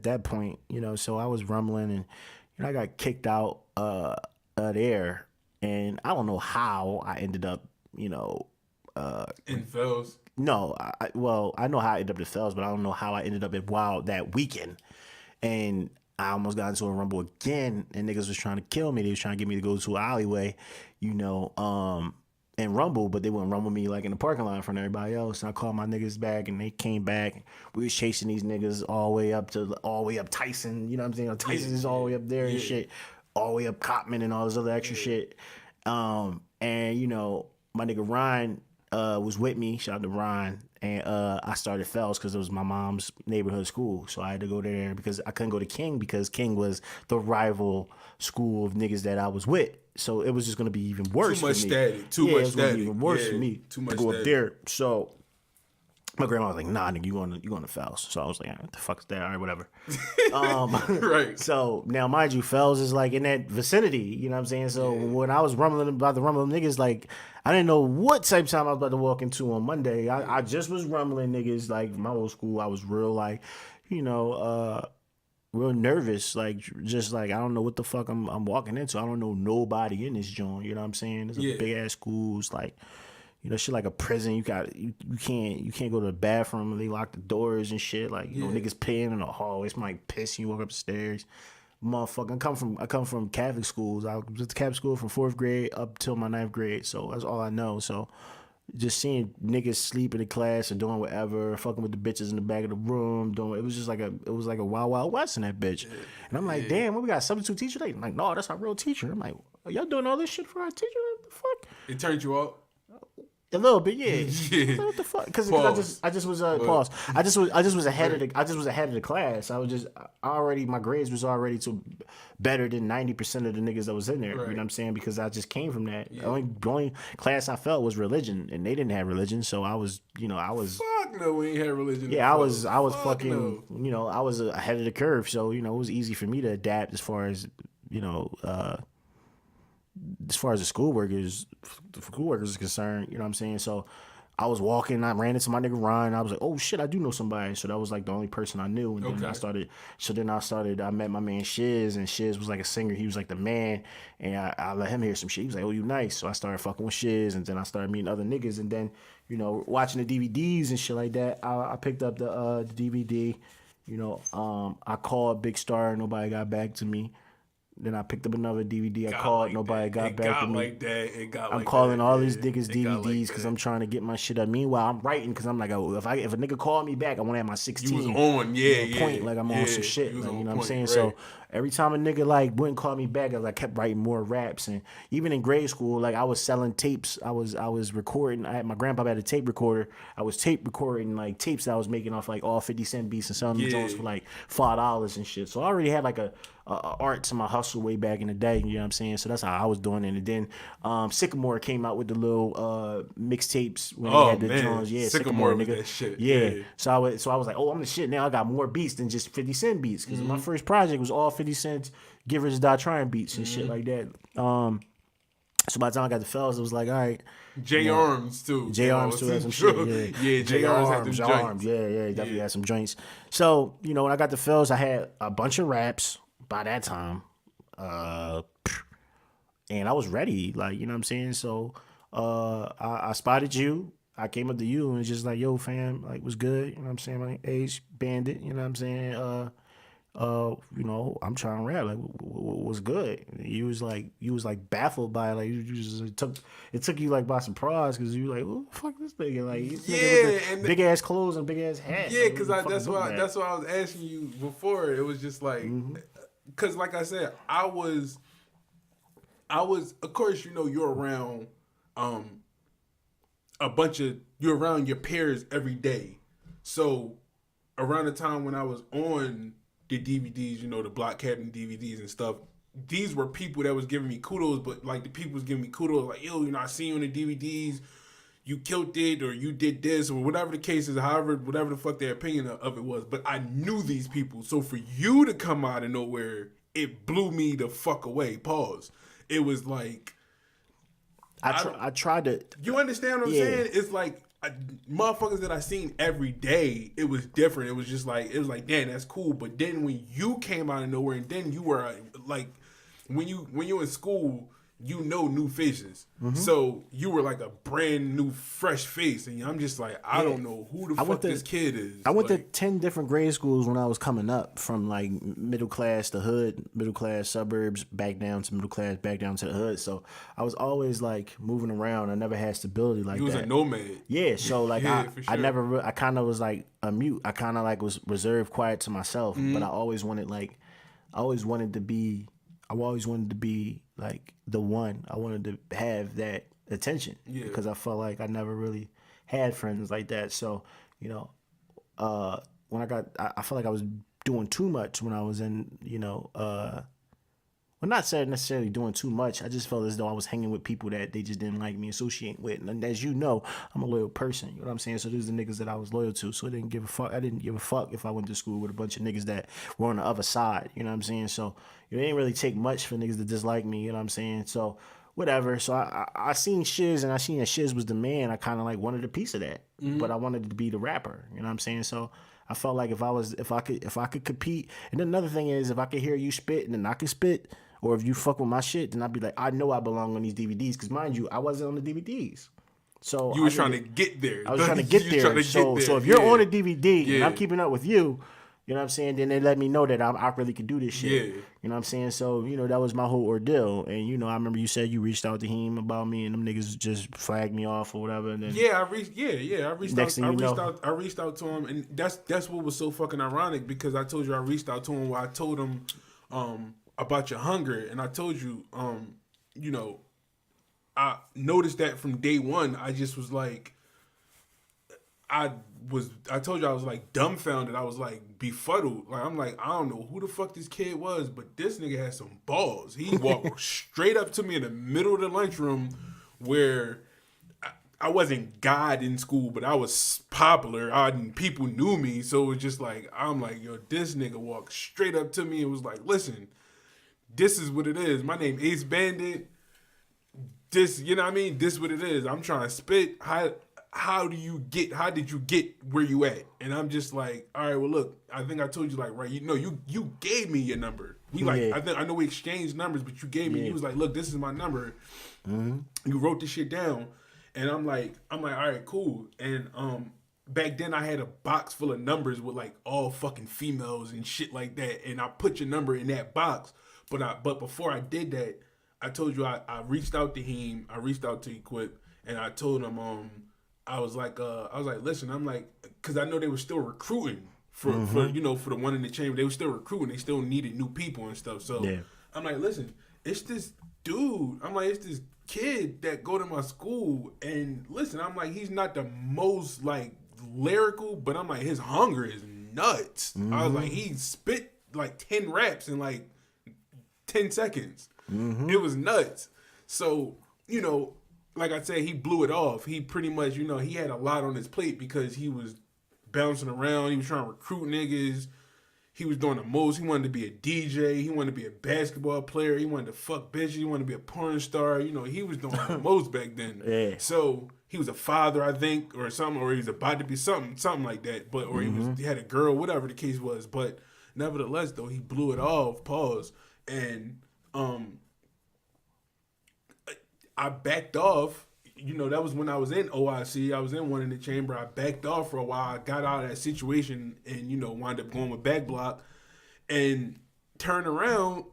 that point, so I was rumbling, and I got kicked out there, and I don't know how I ended up, In Fells. no, I know how I ended up at Fells, but I don't know how I ended up at Wild that weekend. And I almost got into a rumble again, and niggas was trying to kill me. They was trying to get me to go to an alleyway, and rumble, but they wouldn't rumble me like in the parking lot in front of everybody else. And I called my niggas back, and they came back. We was chasing these niggas all the way up Tyson. You know what I'm saying? Tyson is all the way up there and shit, all the way up Copman and all this other extra shit. And my nigga Ryan was with me. Shout out to Ryan. And I started Fells because it was my mom's neighborhood school. So I had to go there because I couldn't go to King because King was the rival school of niggas that I was with. So it was just going to be even worse Too much for me. static. Too It much was going to be static. even worse Yeah, for me too much to go up static. there. So my grandma was like, nah, nigga, you going to Fells. So I was like, what the fuck is that? All right, whatever. Right. So now, mind you, Fells is like in that vicinity. You know what I'm saying? So when I was rumbling about the rumbling niggas, like I didn't know what type of time I was about to walk into on Monday. I just was rumbling niggas. Like my old school, I was real like, real nervous. Like just like I don't know what the fuck I'm walking into. I don't know nobody in this joint. You know what I'm saying? It's a big ass school. It's like. Shit like a prison. You can't go to the bathroom. They lock the doors and shit. Like niggas peeing in the hallway. Somebody pissing. You walk up the stairs. Motherfucker, I come from Catholic schools. I was at the Catholic school from 4th grade up till my 9th grade. So that's all I know. So just seeing niggas sleep in the class or doing whatever, fucking with the bitches in the back of the room, it was like a wild wild west in that bitch. And I'm like, damn, what we got a substitute teacher? They like, no, that's our real teacher. I'm like, are y'all doing all this shit for our teacher? What the fuck? It turned you out? A little bit, yeah. Yeah. Like, what the fuck? Because Pause. I just was pause. I just was ahead of the class. I was just my grades was already better than 90% of the niggas that was in there. You know what I'm saying? Because I just came from that. The only class I felt was religion, and they didn't have religion, so I was. Fuck no, we ain't had religion. Yeah, I was Fuck fucking. no. I was ahead of the curve, so it was easy for me to adapt as far as the schoolworkers is concerned, you know what I'm saying? So I was walking, I ran into my nigga Ryan. I was like, oh shit, I do know somebody. So that was like the only person I knew. And then I met my man Shiz, and Shiz was like a singer. He was like the man. And I let him hear some shit. He was like, oh, you nice. So I started fucking with Shiz, and then I started meeting other niggas. And then, watching the DVDs and shit like that, I picked up the DVD. I called Big Star, nobody got back to me. Then I picked up another DVD. I called. Nobody got back to me. I'm calling all these niggas DVDs because I'm trying to get my shit up. Meanwhile, I'm writing because I'm like, oh, if a nigga call me back, I want to have my 16. You was on, point, like I'm on some shit. Like, you know what I'm saying? Right. So every time a nigga like wouldn't call me back, I kept writing more raps. And even in grade school, like I was selling tapes. I was recording. I had my grandpa had a tape recorder. I was tape recording like tapes that I was making off like all 50 Cent beats and selling them joints for like $5 and shit. So I already had like a art to my hustle way back in the day. You know what I'm saying? So that's how I was doing it. And then Sycamore came out with the little mixtapes when they had the joints. Yeah, Sycamore with nigga. that shit. Yeah. So I was like, oh, I'm the shit. Now I got more beats than just 50 Cent beats because my first project was all 50 Cent Givers Die Trying beats and shit like that. So by the time I got the fellas, it was like, all right. J Arms too. J Arms too had some shit. Yeah, J Arms had them joints. Yeah, definitely had some joints. So when I got the fellas, I had a bunch of raps by that time, and I was ready. Like you know what I'm saying. So I spotted you. I came up to you and was just like, yo, fam, like, what's good? You know what I'm saying? My age bandit, you know what I'm saying? I'm trying to rap. Like, what's good? You was like baffled by it. Like, you just it took you like by surprise because you were like, who the fuck this nigga? Like, this nigga with the big ass clothes and big ass hat. Yeah, like, because that's why I was asking you before. It was just like, because like I said, I was, of course, you're around, you're around your peers every day. So around the time when I was on the DVDs, the Block Captain DVDs and stuff, these were people that was giving me kudos, but like the people was giving me kudos, like, yo, I seen you on the DVDs, you killed it, or you did this, or whatever the case is, whatever the fuck their opinion of it was. But I knew these people. So for you to come out of nowhere, it blew me the fuck away. Pause. It was like, I tried to. You understand what I'm saying? It's like motherfuckers that I seen every day. It was different. It was like, damn, that's cool. But then when you came out of nowhere, and then you were like, when you in school, new faces. So you were like a brand new, fresh face, and I'm just like, I don't know who the fuck this kid is. I went to 10 different grade schools when I was coming up, from like middle class to hood, middle class suburbs, back down to middle class, back down to the hood. So I was always like moving around. I never had stability like that. You was a nomad. Yeah, so like for sure. I kind of was like a mute. I kind of like was reserved, quiet to myself. But I always wanted to be like the one. I wanted to have that attention because I felt like I never really had friends like that. So, when I felt like I was doing too much when I was in, well, not necessarily doing too much. I just felt as though I was hanging with people that they just didn't like me associating with. And as you know, I'm a loyal person. You know what I'm saying? So these are the niggas that I was loyal to. So I didn't give a fuck. I didn't give a fuck if I went to school with a bunch of niggas that were on the other side. You know what I'm saying? So it didn't really take much for niggas to dislike me. You know what I'm saying? So whatever. So I seen Shiz, and I seen that Shiz was the man. I kind of like wanted a piece of that, but I wanted to be the rapper. You know what I'm saying? So I felt like if I could compete. And then another thing is, if I could hear you spit and then I could spit, or if you fuck with my shit, then I'd be like, I know I belong on these DVDs. Because mind you, I wasn't on the DVDs. So you was trying to get there. I was trying to get there. So if you're on a DVD and I'm keeping up with you, you know what I'm saying, then they let me know that I really could do this shit. Yeah. You know what I'm saying? So, that was my whole ordeal. And, I remember you said you reached out to him about me, and them niggas just flagged me off or whatever. And then I reached out to him, and that's what was so fucking ironic, because I told you I reached out to him where I told him about your hunger, and I told you, I noticed that from day one. I just was like, I told you I was like dumbfounded. I was like befuddled. Like, I'm like, I don't know who the fuck this kid was, but this nigga had some balls. He walked straight up to me in the middle of the lunchroom where I wasn't God in school, but I was popular. People knew me. So it was just like, I'm like, yo, this nigga walked straight up to me and was like, listen, this is what it is. My name Ace Bandit. This, you know what I mean? This what it is. I'm trying to spit. How did you get where you at? And I'm just like, all right, well, look, I think I told you, like, right, you gave me your number. I know we exchanged numbers, but you gave me, you was like, look, this is my number. You wrote this shit down. And I'm like, all right, cool. And back then I had a box full of numbers with like all fucking females and shit like that. And I put your number in that box. But before I did that, I told you I reached out to him. I reached out to Equip, and I told him I was like, listen, I'm like, because I know they were still recruiting. for for the one in the chamber. They were still recruiting. They still needed new people and stuff. So I'm like, listen, it's this dude. I'm like, it's this kid that go to my school, and listen, I'm like, he's not the most like lyrical, but I'm like, his hunger is nuts. I was like, he spit like 10 raps in like 10 seconds. It was nuts. So, like I said, he blew it off. He pretty much, he had a lot on his plate because he was bouncing around. He was trying to recruit niggas. He was doing the most. He wanted to be a DJ. He wanted to be a basketball player. He wanted to fuck bitches. He wanted to be a porn star. He was doing the most back then. Yeah. So he was a father, I think, or something, or he was about to be something like that. But or he had a girl, whatever the case was. But nevertheless, though, he blew it off. Pause. And I backed off. That was when I was in OIC. I was in One in the Chamber. I backed off for a while. I got out of that situation and, wound up going with Back Block and turned around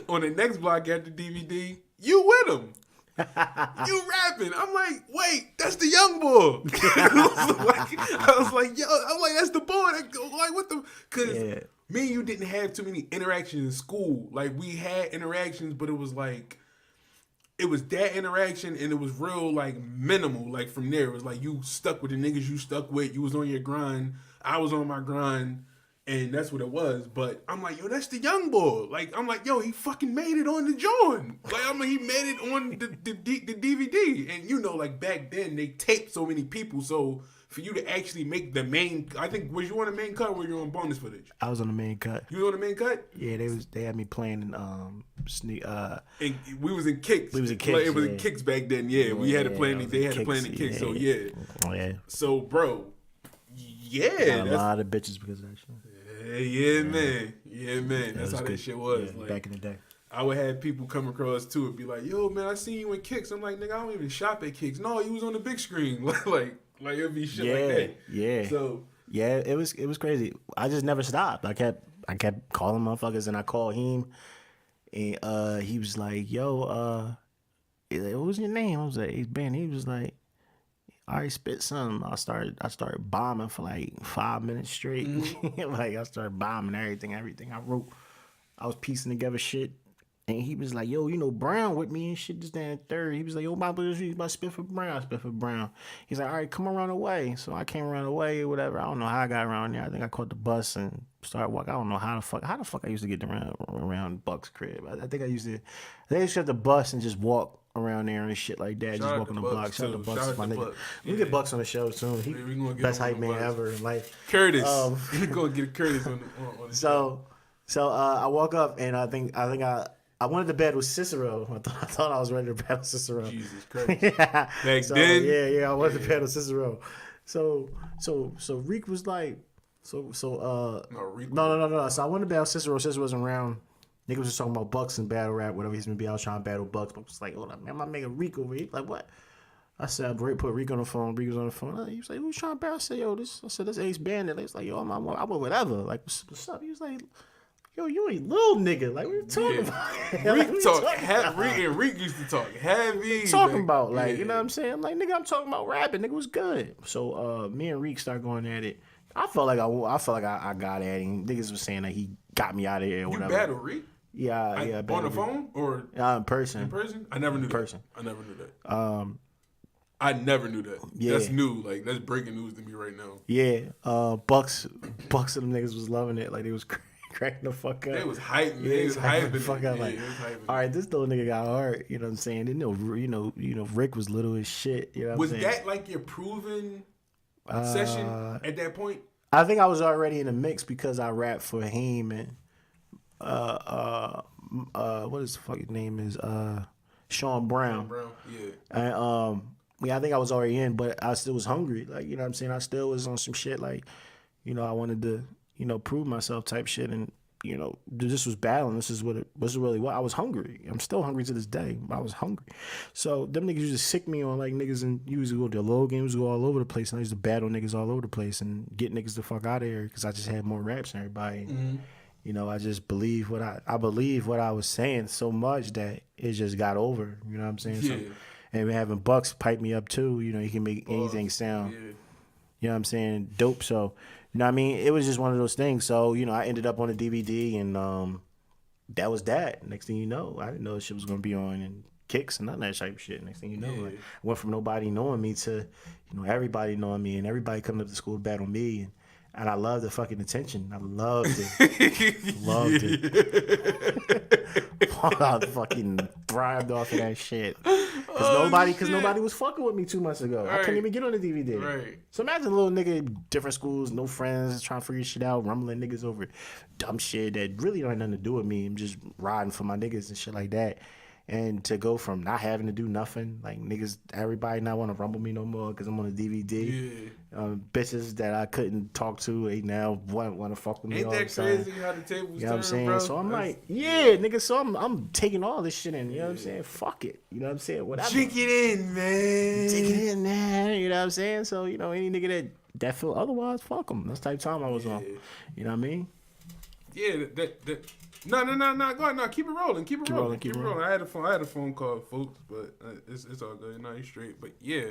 on the next block after DVD. You with him. You rapping. I'm like, wait, that's the young boy. I was like, yo, I'm like, that's the boy. Like, what the? Because me and you didn't have too many interactions in school. Like, we had interactions, but it was like, it was that interaction and it was real like minimal. Like from there, it was like you stuck with the niggas you stuck with. You was on your grind. I was on my grind, and that's what it was. But I'm like, yo, that's the young boy. Like I'm like, yo, he fucking made it on the joint. Like he made it on the DVD. And like back then they taped so many people. So for you to actually make the main, I think was you on the main cut or were you on bonus footage? I was on the main cut. You was on the main cut? Yeah, they had me playing in and we was in kicks. We was in kicks. Like, it was in kicks back then. Yeah, we had to play. They had to play in the kicks. So yeah. Oh yeah. So bro, got a lot of bitches because of that shit. Yeah, man. That's how that shit was. Yeah, like, back in the day. I would have people come across too and be like, "Yo, man, I seen you in kicks." I'm like, "Nigga, I don't even shop at kicks." No, you was on the big screen. like it'd be shit like that. Yeah. So yeah, it was crazy. I just never stopped. I kept calling motherfuckers, and I called him, and he was like, "Yo, what was your name?" I was like, "It's Ben." He was like, "All right, spit something." I started bombing for like 5 minutes straight. Like I started bombing everything I wrote. I was piecing together shit. And he was like, yo, Brown with me and shit just down third. He was like, yo, my brother, you about to spit for Brown. I spit for Brown. He's like, all right, come around the way. So I came around the way or whatever. I don't know how I got around there. I think I caught the bus and started walking. I don't know how the fuck I used to get around Buck's crib. I think I used to have the bus and just walk around there and shit like that. Just walking the block. Shout out to Bucks, my nigga. We get Bucks on the show soon. He best hype man ever in life. Curtis. We're going to get Curtis on the show. So I woke up and I think I wanted to battle Cicero. I thought I was ready to battle Cicero. Jesus Christ. Back then? Yeah, I wanted to battle Cicero. So Reek was like, Reek. No. So I wanted to battle Cicero. Cicero wasn't around. Niggas was talking about Bucks and battle rap, whatever. He's gonna be out trying to battle Bucks. But was like, hold up, man, I'm gonna make a Reek over here. Like what? I said, I put Reek on the phone. Reek was on the phone. He was like, who's trying to battle? I said, yo, this Ace Bandit. He was like, yo, I'm whatever. Like, what's up? He was like, yo, you ain't little nigga. Like, what you talking about? Reek used to talk heavy. Talking about, like, you know what I'm saying? Like, nigga, I'm talking about rapping. Nigga was good. So, me and Reek started going at it. I felt like I got at him. Niggas was saying that he got me out of here or whatever. You battle Reek? Yeah. On the phone or in person? In person? I never knew that. I never knew that. I never knew that. Yeah. That's new. Like, that's breaking news to me right now. Yeah. Bucks and them niggas was loving it. Like, they was cracking the fuck up. They was hyping. They was hyping the fuck up. Like, all right, this little nigga got hard. You know what I'm saying? Rick was little as shit. You know what was I'm saying? that like your proven session at that point? I think I was already in the mix because I rapped for him and what his fucking name is? Sean Brown. Yeah. And I think I was already in, but I still was hungry. Like, you know what I'm saying? I still was on some shit like, I wanted to, prove myself type shit. And, this was battling. This is what it was really what I was hungry. I'm still hungry to this day. I was hungry. So them niggas used to sick me on like niggas and you used to go to Logan, used to go all over the place. And I used to battle niggas all over the place and get niggas the fuck out of here because I just had more raps than everybody. And, I just believe I believe what I was saying so much that it just got over. You know what I'm saying? Yeah. So, and having Bucks pipe me up too, he can make anything sound. Yeah. You know what I'm saying? Dope. So, You know what I mean? It was just one of those things. So, you know, I ended up on a DVD and that was that. Next thing you know, I didn't know shit was gonna be on and kicks and none of that type of shit. Next thing you know, like, I went from nobody knowing me to, you know, everybody knowing me and everybody coming up to school to battle me and I loved the fucking attention. I loved it. Loved it. I fucking thrived off of that shit. Cause nobody was fucking with me 2 months ago. Right. I couldn't even get on the DVD. Right. So imagine a little nigga, different schools, no friends, trying to figure shit out, rumbling niggas over dumb shit that really don't have nothing to do with me. I'm just riding for my niggas and shit like that. And to go from not having to do nothing, like niggas, everybody not want to rumble me no more because I'm on a DVD. Yeah. Bitches that I couldn't talk to, they now want to fuck with me. Ain't all that the crazy time. how the tables You know what I'm saying? bro? So I'm like, nigga. So I'm taking all this shit in. You know what I'm saying? Fuck it. You know what I'm saying? Whatever. Drink it in, man. Take it in, man. You know what I'm saying? So you know, any nigga that feel otherwise, fuck them. That's the type of time I was on. You know what I mean? Yeah. No. Go ahead. No, keep it rolling. Keep it rolling. I had a phone call, folks, but it's all good. No, you straight. But yeah,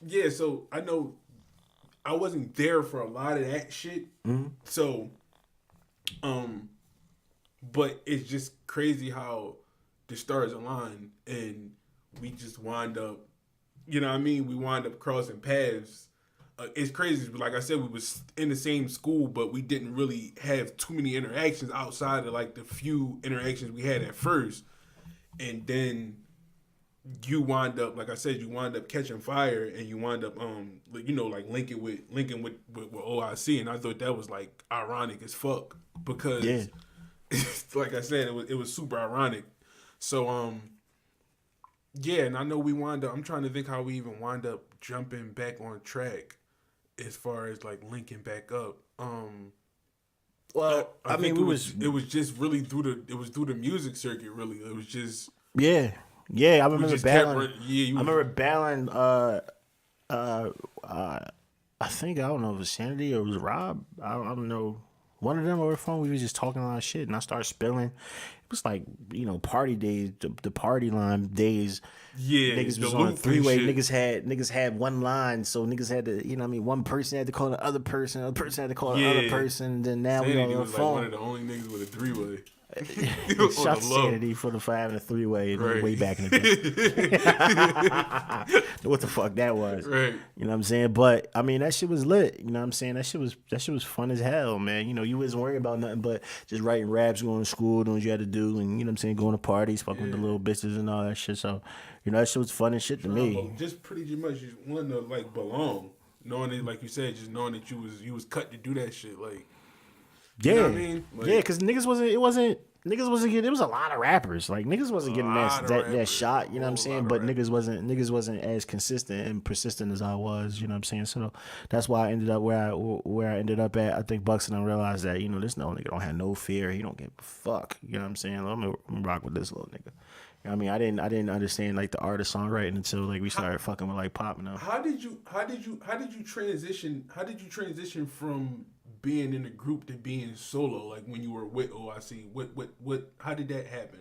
yeah. So I know I wasn't there for a lot of that shit. Mm-hmm. So, but it's just crazy how the stars align and we just wind up. You know what I mean? We wind up crossing paths. It's crazy. Like I said, we was in the same school, but we didn't really have too many interactions outside of like the few interactions we had at first. And then you wind up, like I said, you wind up catching fire, and you wind up, you know, like linking with OIC, and I thought that was like ironic as fuck because, like I said, it was super ironic. So yeah, and I know we wind up. I'm trying to think how we even wind up jumping back on track. As far as like linking back up, well, I mean, it was just really through the music circuit. Really, it was just I remember battling. I remember battling. I think I don't know if it was Sanity or it was Rob. I don't know. One of them over the phone. We was just talking a lot of shit, and I started spilling. It was like, you know, party days, the party line days. Yeah, niggas was on a 3-way. Niggas had one line, so niggas had to, you know what I mean, one person had to call the other person had to call the other person. Then now Sanity we on the phone. Like one of the only niggas with a 3-way. Shout Sanity for having a 3-way way back in the day. What the fuck that was. Right. You know what I'm saying? But I mean that shit was lit. You know what I'm saying? That shit was fun as hell, man. You know, you wasn't worrying about nothing but just writing raps, going to school, doing what you had to do, and you know what I'm saying, going to parties, fucking with the little bitches and all that shit. So, you know, that shit was fun and shit to me. Just pretty much just wanting to like belong. Knowing that, like you said, just knowing that you was cut to do that shit, like yeah, you know what I mean? Like, yeah, because niggas wasn't getting. There was a lot of rappers. Like niggas wasn't getting that shot. You know what I'm saying? But niggas wasn't as consistent and persistent as I was. You know what I'm saying? So that's why I ended up where I ended up at. I think Buxton and realized that, you know, this no nigga don't have no fear. He don't give a fuck. You know what I'm saying? I'm gonna rock with this little nigga. You know what I mean? I didn't understand like the art of songwriting until like we started fucking with like pop now. How did you transition from being in a group to being solo, like when you were with OIC? What how did that happen?